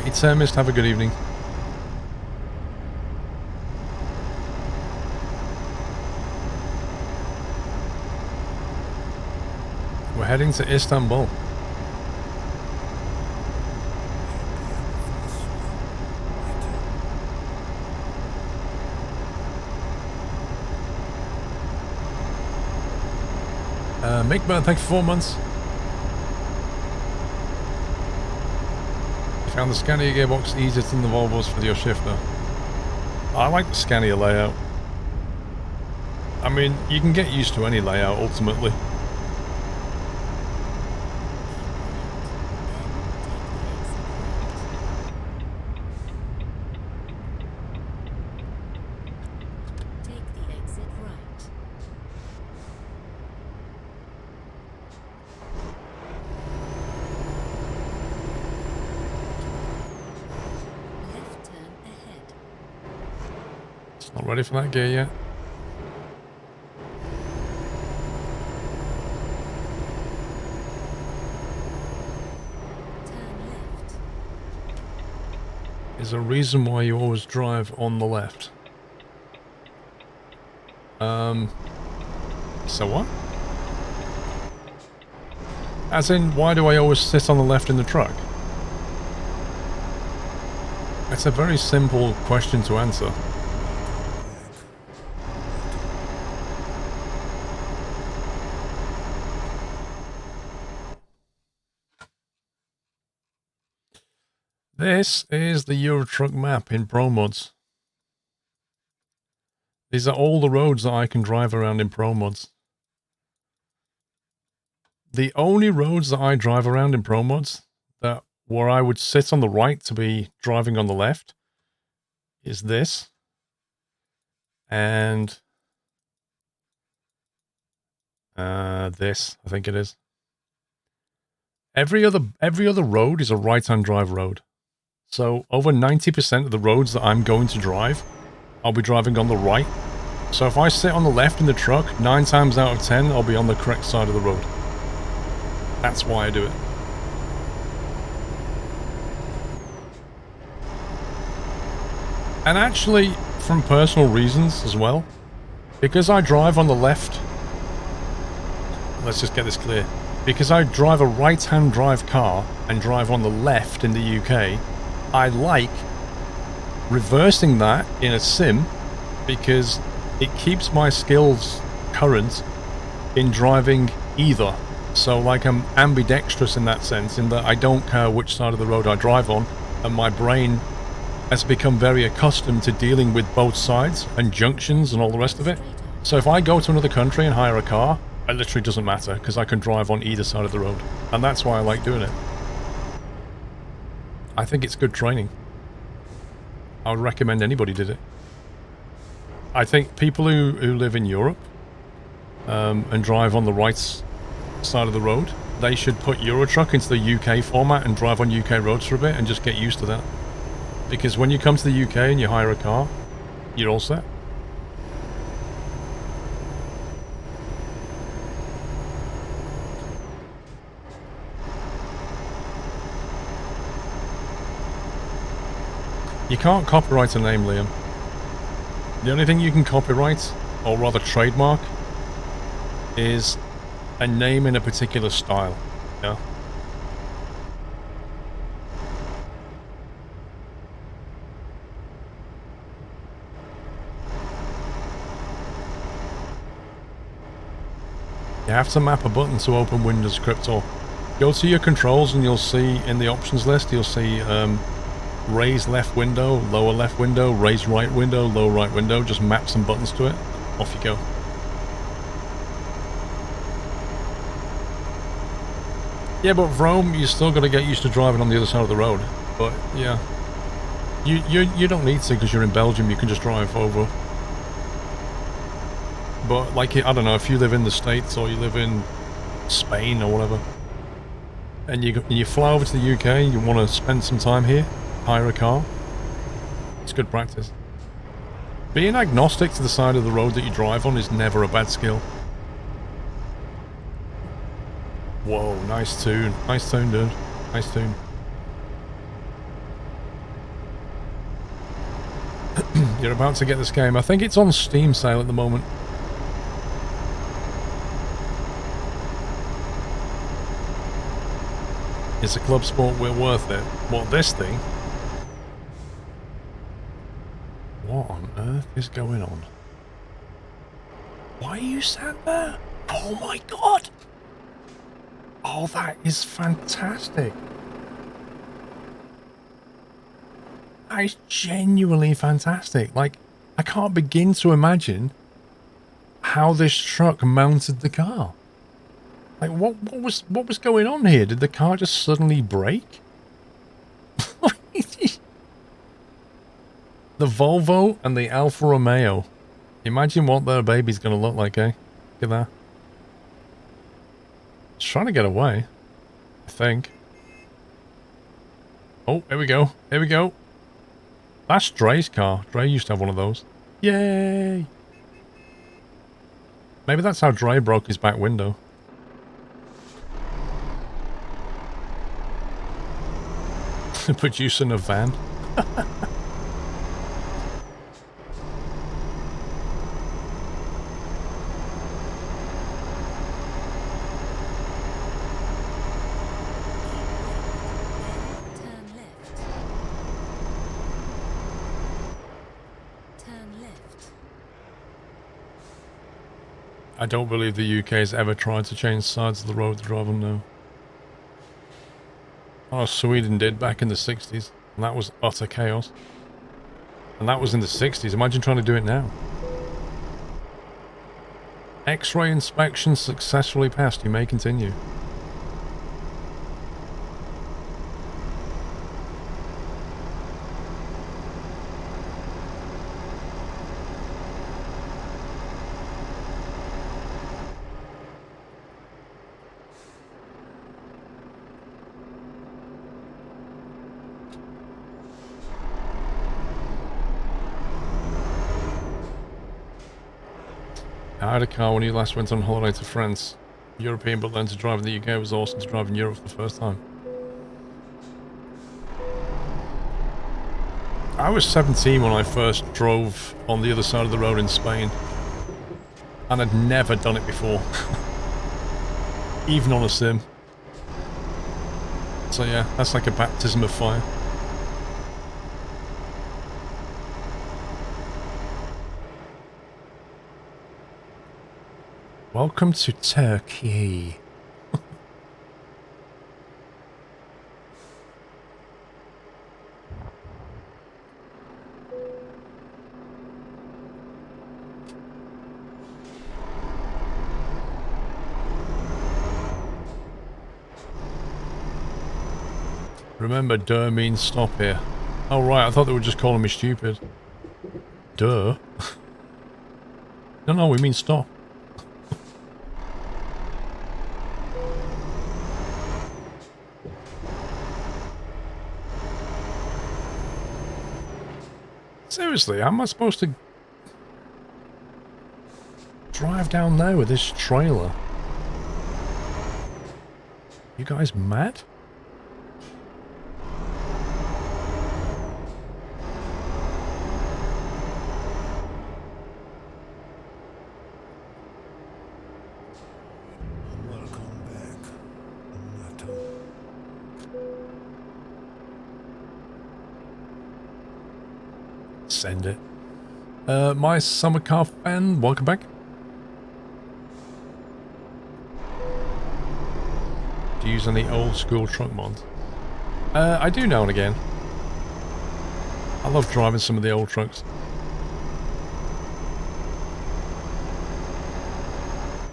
It's Mist, have a good evening. We're heading to Istanbul. Mickburn, thank you for 4 months. You found the Scania gearbox easier than the Volvos for your shifter. I like the Scania layout. I mean, you can get used to any layout ultimately. Not ready for that gear yet. There's a reason why you always drive on the left. So what? As in, why do I always sit on the left in the truck? It's a very simple question to answer. This is the Euro Truck map in Pro Mods. These are all the roads that I can drive around in Pro Mods. The only roads that I drive around in Pro Mods that where I would sit on the right to be driving on the left is this. And this, I think it is. Every other road is a right-hand drive road. So over 90% of the roads that I'm going to drive, I'll be driving on the right. So if I sit on the left in the truck, 9 times out of 10, I'll be on the correct side of the road. That's why I do it. And actually, from personal reasons as well, because I drive on the left, let's just get this clear, because I drive a right-hand drive car and drive on the left in the UK, I like reversing that in a sim because it keeps my skills current in driving either. So like I'm ambidextrous in that sense, in that I don't care which side of the road I drive on, and my brain has become very accustomed to dealing with both sides and junctions and all the rest of it. So if I go to another country and hire a car, it literally doesn't matter because I can drive on either side of the road. And that's why I like doing it. I think it's good training. I would recommend anybody did it. I think people who live in Europe and drive on the right side of the road, they should put Eurotruck into the UK format and drive on UK roads for a bit and just get used to that. Because when you come to the UK and you hire a car, you're all set. You can't copyright a name, Liam. The only thing you can copyright, or rather trademark, is a name in a particular style. Yeah. You have to map a button to open Windows Crypto. Go to your controls and you'll see in the options list, you'll see raise left window, lower left window, raise right window, low right window. Just map some buttons to it. Off you go. Yeah, but Rome, you still got to get used to driving on the other side of the road. But yeah, you don't need to because you're in Belgium. You can just drive over. But like, I don't know, if you live in the States or you live in Spain or whatever, and you fly over to the UK, you want to spend some time here, hire a car, it's good practice. Being agnostic to the side of the road that you drive on is never a bad skill. Whoa, nice tune. Nice tune, dude. Nice tune. You're about to get this game. I think it's on Steam sale at the moment. It's a club sport, we're worth it. What, this thing? What on earth is going on? Why are you sat there? Oh my god! Oh, that is fantastic. That is genuinely fantastic. Like, I can't begin to imagine how this truck mounted the car. Like, what was going on here? Did the car just suddenly break? The Volvo and the Alfa Romeo. Imagine what their baby's going to look like, eh? Look at that. It's trying to get away, I think. Oh, here we go. Here we go. That's Dre's car. Dre used to have one of those. Yay! Maybe that's how Dre broke his back window. Producing a van. I don't believe the UK has ever tried to change sides of the road to drive on now. Oh, Sweden did back in the 60s. And that was utter chaos. And that was in the 60s. Imagine trying to do it now. X-ray inspection successfully passed. You may continue. I had a car when you last went on holiday to France. European, but learned to drive in the UK. It was awesome to drive in Europe for the first time. I was 17 when I first drove on the other side of the road in Spain. And I'd never done it before. Even on a sim. So yeah, that's like a baptism of fire. Welcome to Turkey. Remember, duh means stop here. Oh right, I thought they were just calling me stupid. Duh. No, we mean stop. Seriously, how am I supposed to drive down there with this trailer? You guys mad? Welcome back, Nato. Send it. My summer car fan, welcome back. Do you use any old school truck mods? I do now and again. I love driving some of the old trucks.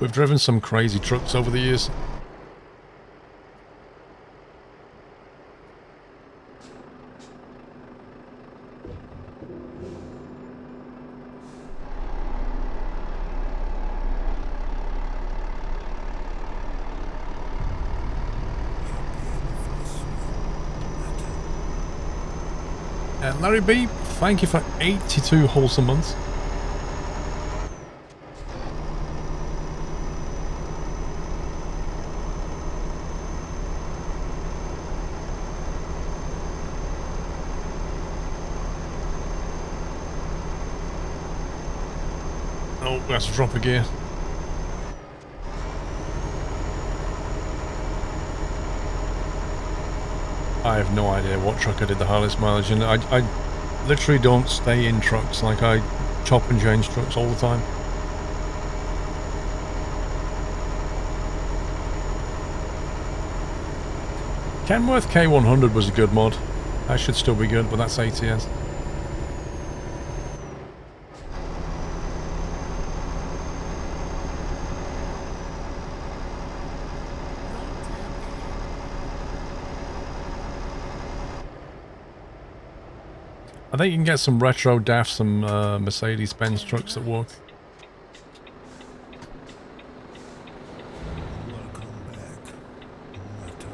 We've driven some crazy trucks over the years. Larry B, thank you for 82 wholesome months. Oh, that's a drop of gear. I have no idea what truck I did the hardest mileage in. I literally don't stay in trucks. Like, I chop and change trucks all the time. Kenworth K100 was a good mod. That should still be good, but that's ATS. I think you can get some retro DAF, some Mercedes-Benz trucks that work. Welcome back, Nato.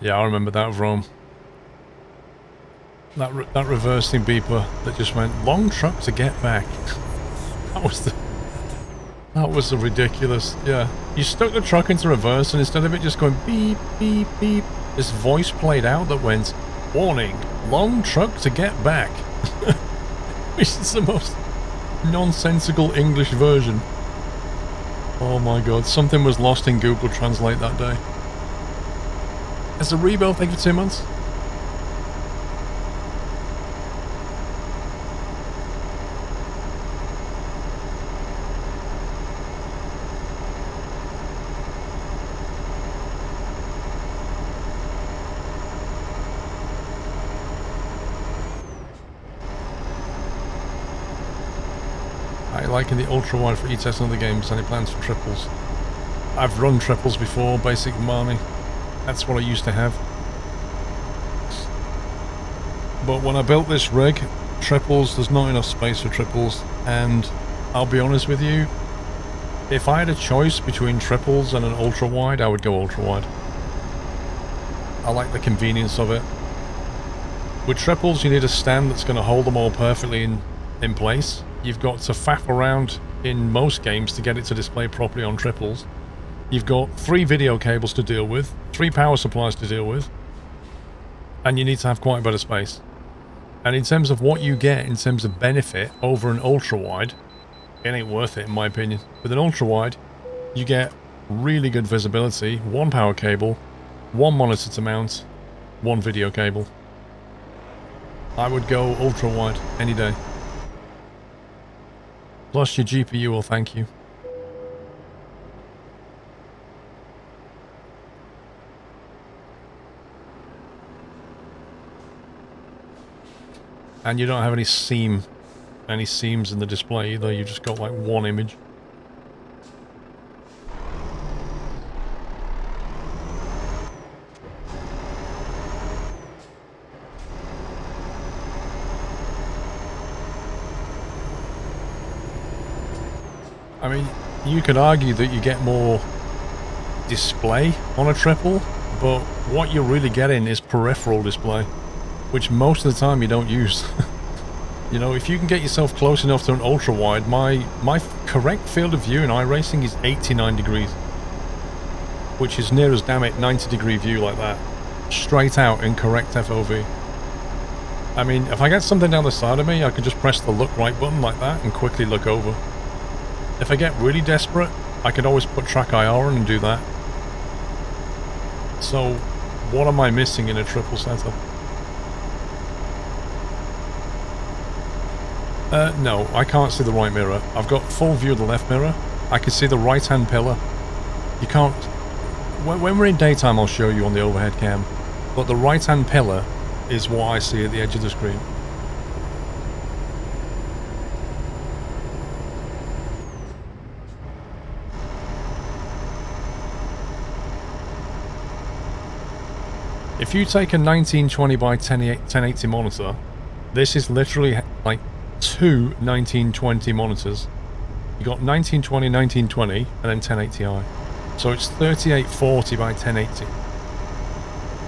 Yeah, I remember that of Rome. That reversing beeper that just went long truck to get back. That was the ridiculous. Yeah, you stuck the truck into reverse, and instead of it just going beep beep beep, this voice played out that went, "Warning, long truck to get back." Which is the most nonsensical English version. Oh my god, something was lost in Google Translate that day. As a rebuild, thank you for 2 months. I liking the ultra wide for e-test and other games. Any plans for triples? I've run triples before, basic Marnie. That's what I used to have. But when I built this rig, triples, there's not enough space for triples, and I'll be honest with you, if I had a choice between triples and an ultra wide, I would go ultra wide. I like the convenience of it. With triples, you need a stand that's going to hold them all perfectly in place. You've got to faff around in most games to get it to display properly on triples. You've got 3 video cables to deal with, 3 power supplies to deal with, and you need to have quite a bit of space. And in terms of what you get in terms of benefit over an ultra wide, it ain't worth it in my opinion. With an ultra wide, you get really good visibility, 1 power cable, 1 monitor to mount, 1 video cable. I would go ultra wide any day. Plus your GPU will thank you. And you don't have any seams in the display either, you've just got like 1 image. I mean, you could argue that you get more display on a triple, but what you're really getting is peripheral display, which most of the time you don't use. You know, if you can get yourself close enough to an ultra wide, my correct field of view in iRacing is 89 degrees, which is near as damn it 90 degree view like that, straight out in correct FOV. I mean, if I get something down the side of me, I can just press the look right button like that and quickly look over. If I get really desperate, I could always put track IR on and do that. So, what am I missing in a triple setup? No, I can't see the right mirror. I've got full view of the left mirror. I can see the right hand pillar. You can't... When we're in daytime I'll show you on the overhead cam, but the right hand pillar is what I see at the edge of the screen. If you take a 1920 by 1080 monitor, this is literally like 2 1920 monitors. You got 1920, 1920, and then 1080i. So it's 3840 by 1080.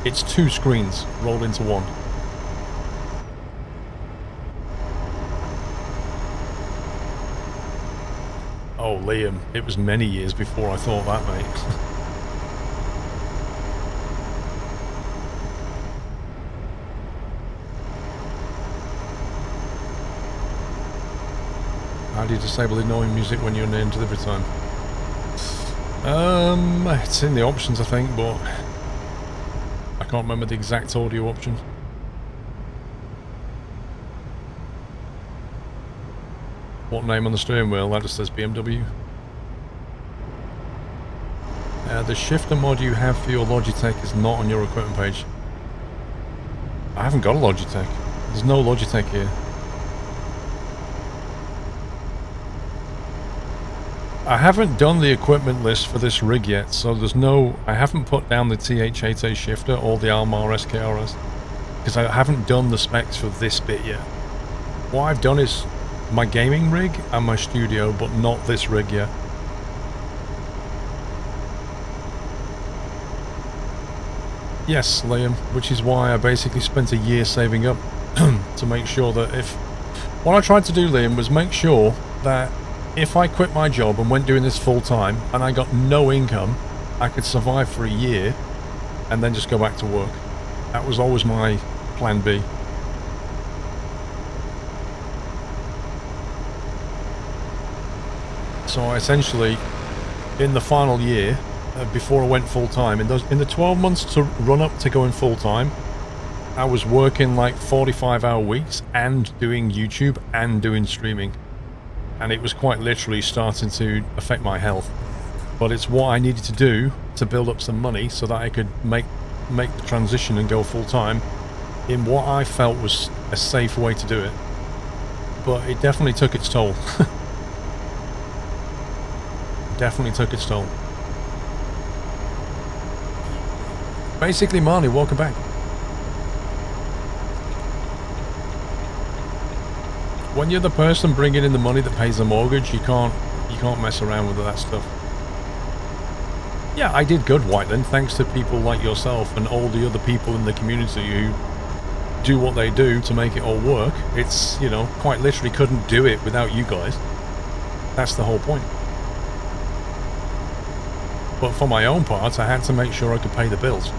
It's 2 screens rolled into one. Oh, Liam, it was many years before I thought that, mate. How do you disable annoying music when you're near delivery time? It's in the options, I think, but I can't remember the exact audio option. What name on the steering wheel? That just says BMW. The shifter mod you have for your Logitech is not on your equipment page. I haven't got a Logitech. There's no Logitech here. I haven't done the equipment list for this rig yet, so there's no... I haven't put down the TH8A shifter or the Almar SKRS, because I haven't done the specs for this bit yet. What I've done is my gaming rig and my studio, but not this rig yet. Yes, Liam, which is why I basically spent a year saving up to make sure that if... What I tried to do, Liam, was make sure that if I quit my job and went doing this full time and I got no income, I could survive for a year and then just go back to work. That was always my plan B. So essentially, in the final year, before I went full time. In the 12 months to run up to going full time, I was working like 45-hour weeks and doing YouTube and doing streaming, and it was quite literally starting to affect my health. But it's what I needed to do to build up some money so that I could make the transition and go full time in what I felt was a safe way to do it. But it definitely took its toll. Definitely took its toll. Basically, Marnie, welcome back. When you're the person bringing in the money that pays the mortgage, you can't mess around with that stuff. Yeah, I did good, Whiteland, thanks to people like yourself and all the other people in the community who do what they do to make it all work. It's, you know, quite literally couldn't do it without you guys. That's the whole point. But for my own part, I had to make sure I could pay the bills.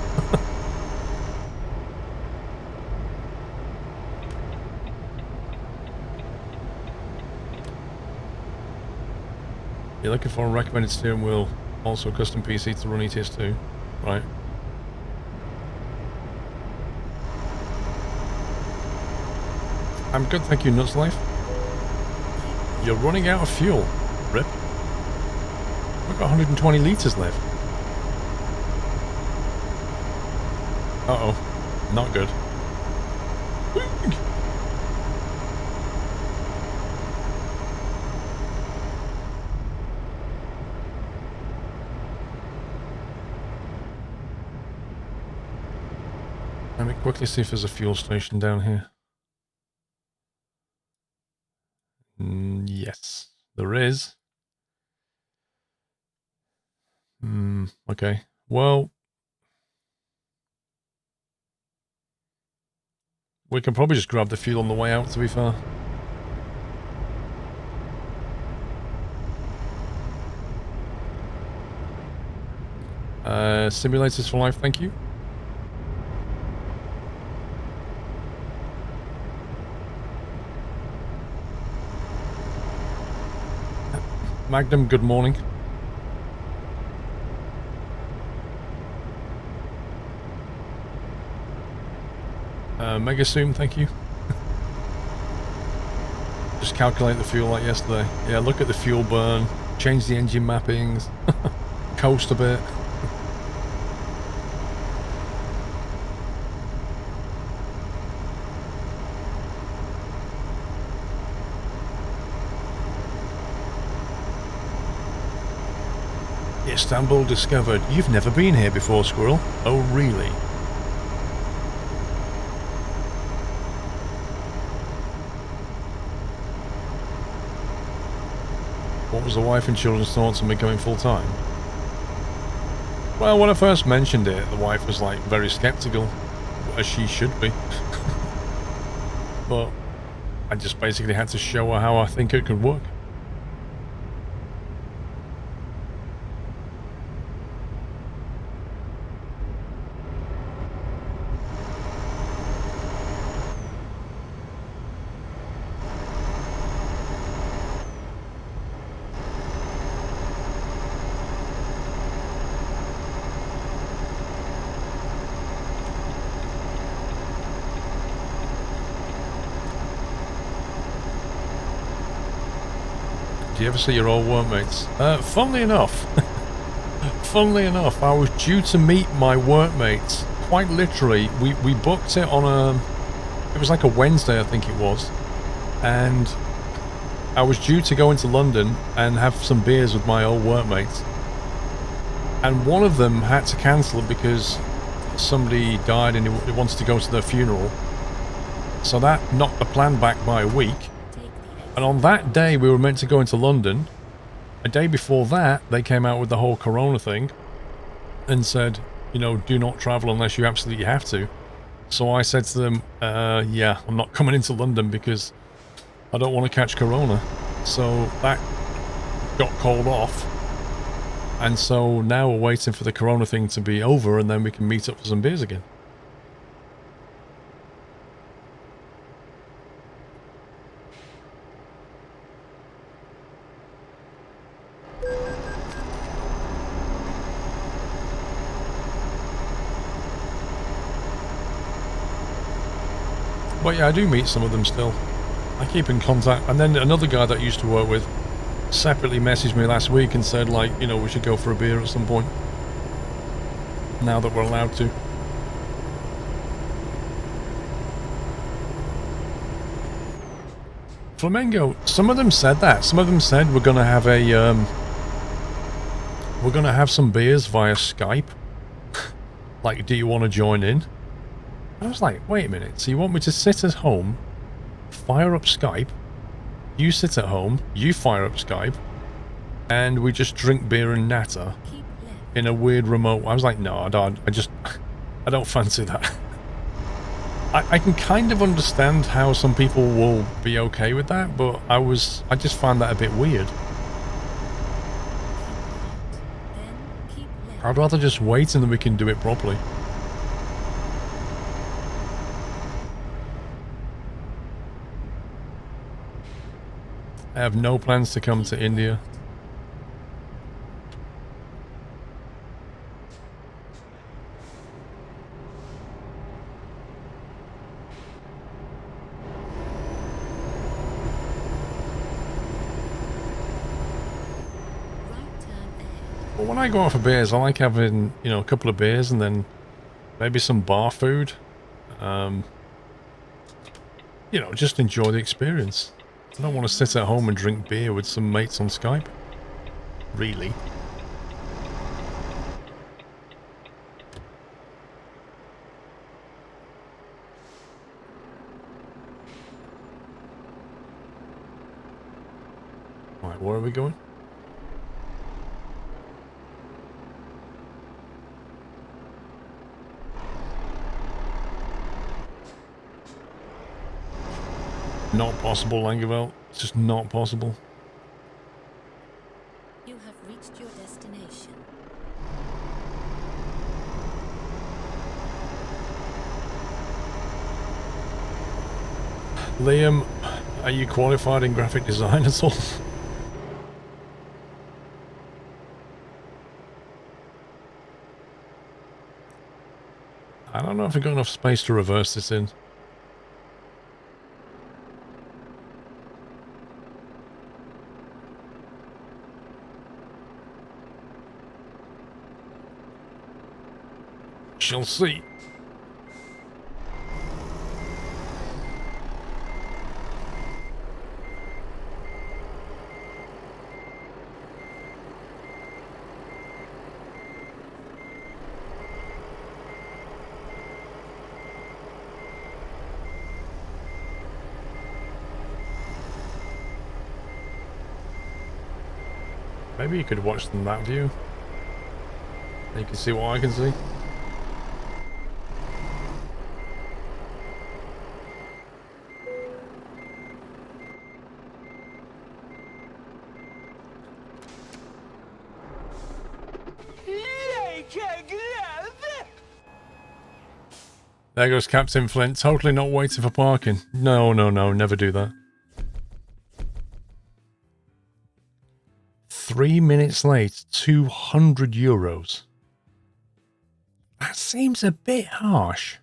You're looking for a recommended steering wheel, also custom PC to run ETS2, right? I'm good, thank you, Nuts Life. You're running out of fuel, Rip. We've got 120 litres left. Uh-oh, not good. Let me quickly see if there's a fuel station down here. Yes, there is. Okay. Well, we can probably just grab the fuel on the way out, to be fair. Simulators for life, thank you. Magnum, good morning. Mega Zoom, thank you. Just calculate the fuel like yesterday. Yeah, look at the fuel burn, change the engine mappings, coast a bit. Istanbul discovered. You've never been here before, Squirrel? Oh, really? What was the wife and children's thoughts on me going full-time? Well, when I first mentioned it, the wife was like very skeptical, as she should be. But I just basically had to show her how I think it could work. Do you ever see your old workmates? Funnily enough, I was due to meet my workmates. Quite literally, we booked it on it was like a Wednesday, I think it was. And I was due to go into London and have some beers with my old workmates. And one of them had to cancel it because somebody died and he wanted to go to their funeral. So that knocked the plan back by a week. And on that day, we were meant to go into London. A day before that, they came out with the whole Corona thing and said, you know, do not travel unless you absolutely have to. So I said to them, yeah, I'm not coming into London because I don't want to catch Corona. So that got called off. And so now we're waiting for the Corona thing to be over and then we can meet up for some beers again. But yeah, I do meet some of them still. I keep in contact. And then another guy that I used to work with separately messaged me last week and said, like, you know, we should go for a beer at some point. Now that we're allowed to. Flamengo, some of them said that. Some of them said we're going to have a, we're going to have some beers via Skype. Like, do you want to join in? I was like, wait a minute. So you want me to sit at home, fire up Skype, you sit at home, you fire up Skype, and we just drink beer and natter Keep left. in a weird remote... I was like, no, I don't fancy that. I can kind of understand how some people will be okay with that, but I just find that a bit weird. Then keep left. I'd rather just wait and then we can do it properly. I have no plans to come to India. Right turn ahead. But when I go out for beers, I like having, you know, a couple of beers and then maybe some bar food. You know, just enjoy the experience. I don't want to sit at home and drink beer with some mates on Skype. Really. Right, where are we going? Not possible, Langerveld. It's just not possible. You have reached your destination. Liam, are you qualified in graphic design at all? I don't know if I've got enough space to reverse this in. Shall see. Maybe you could watch from that view. You can see what I can see. There goes Captain Flint, totally not waiting for parking. No, no, no, never do that. 3 minutes late, 200 euros. That seems a bit harsh.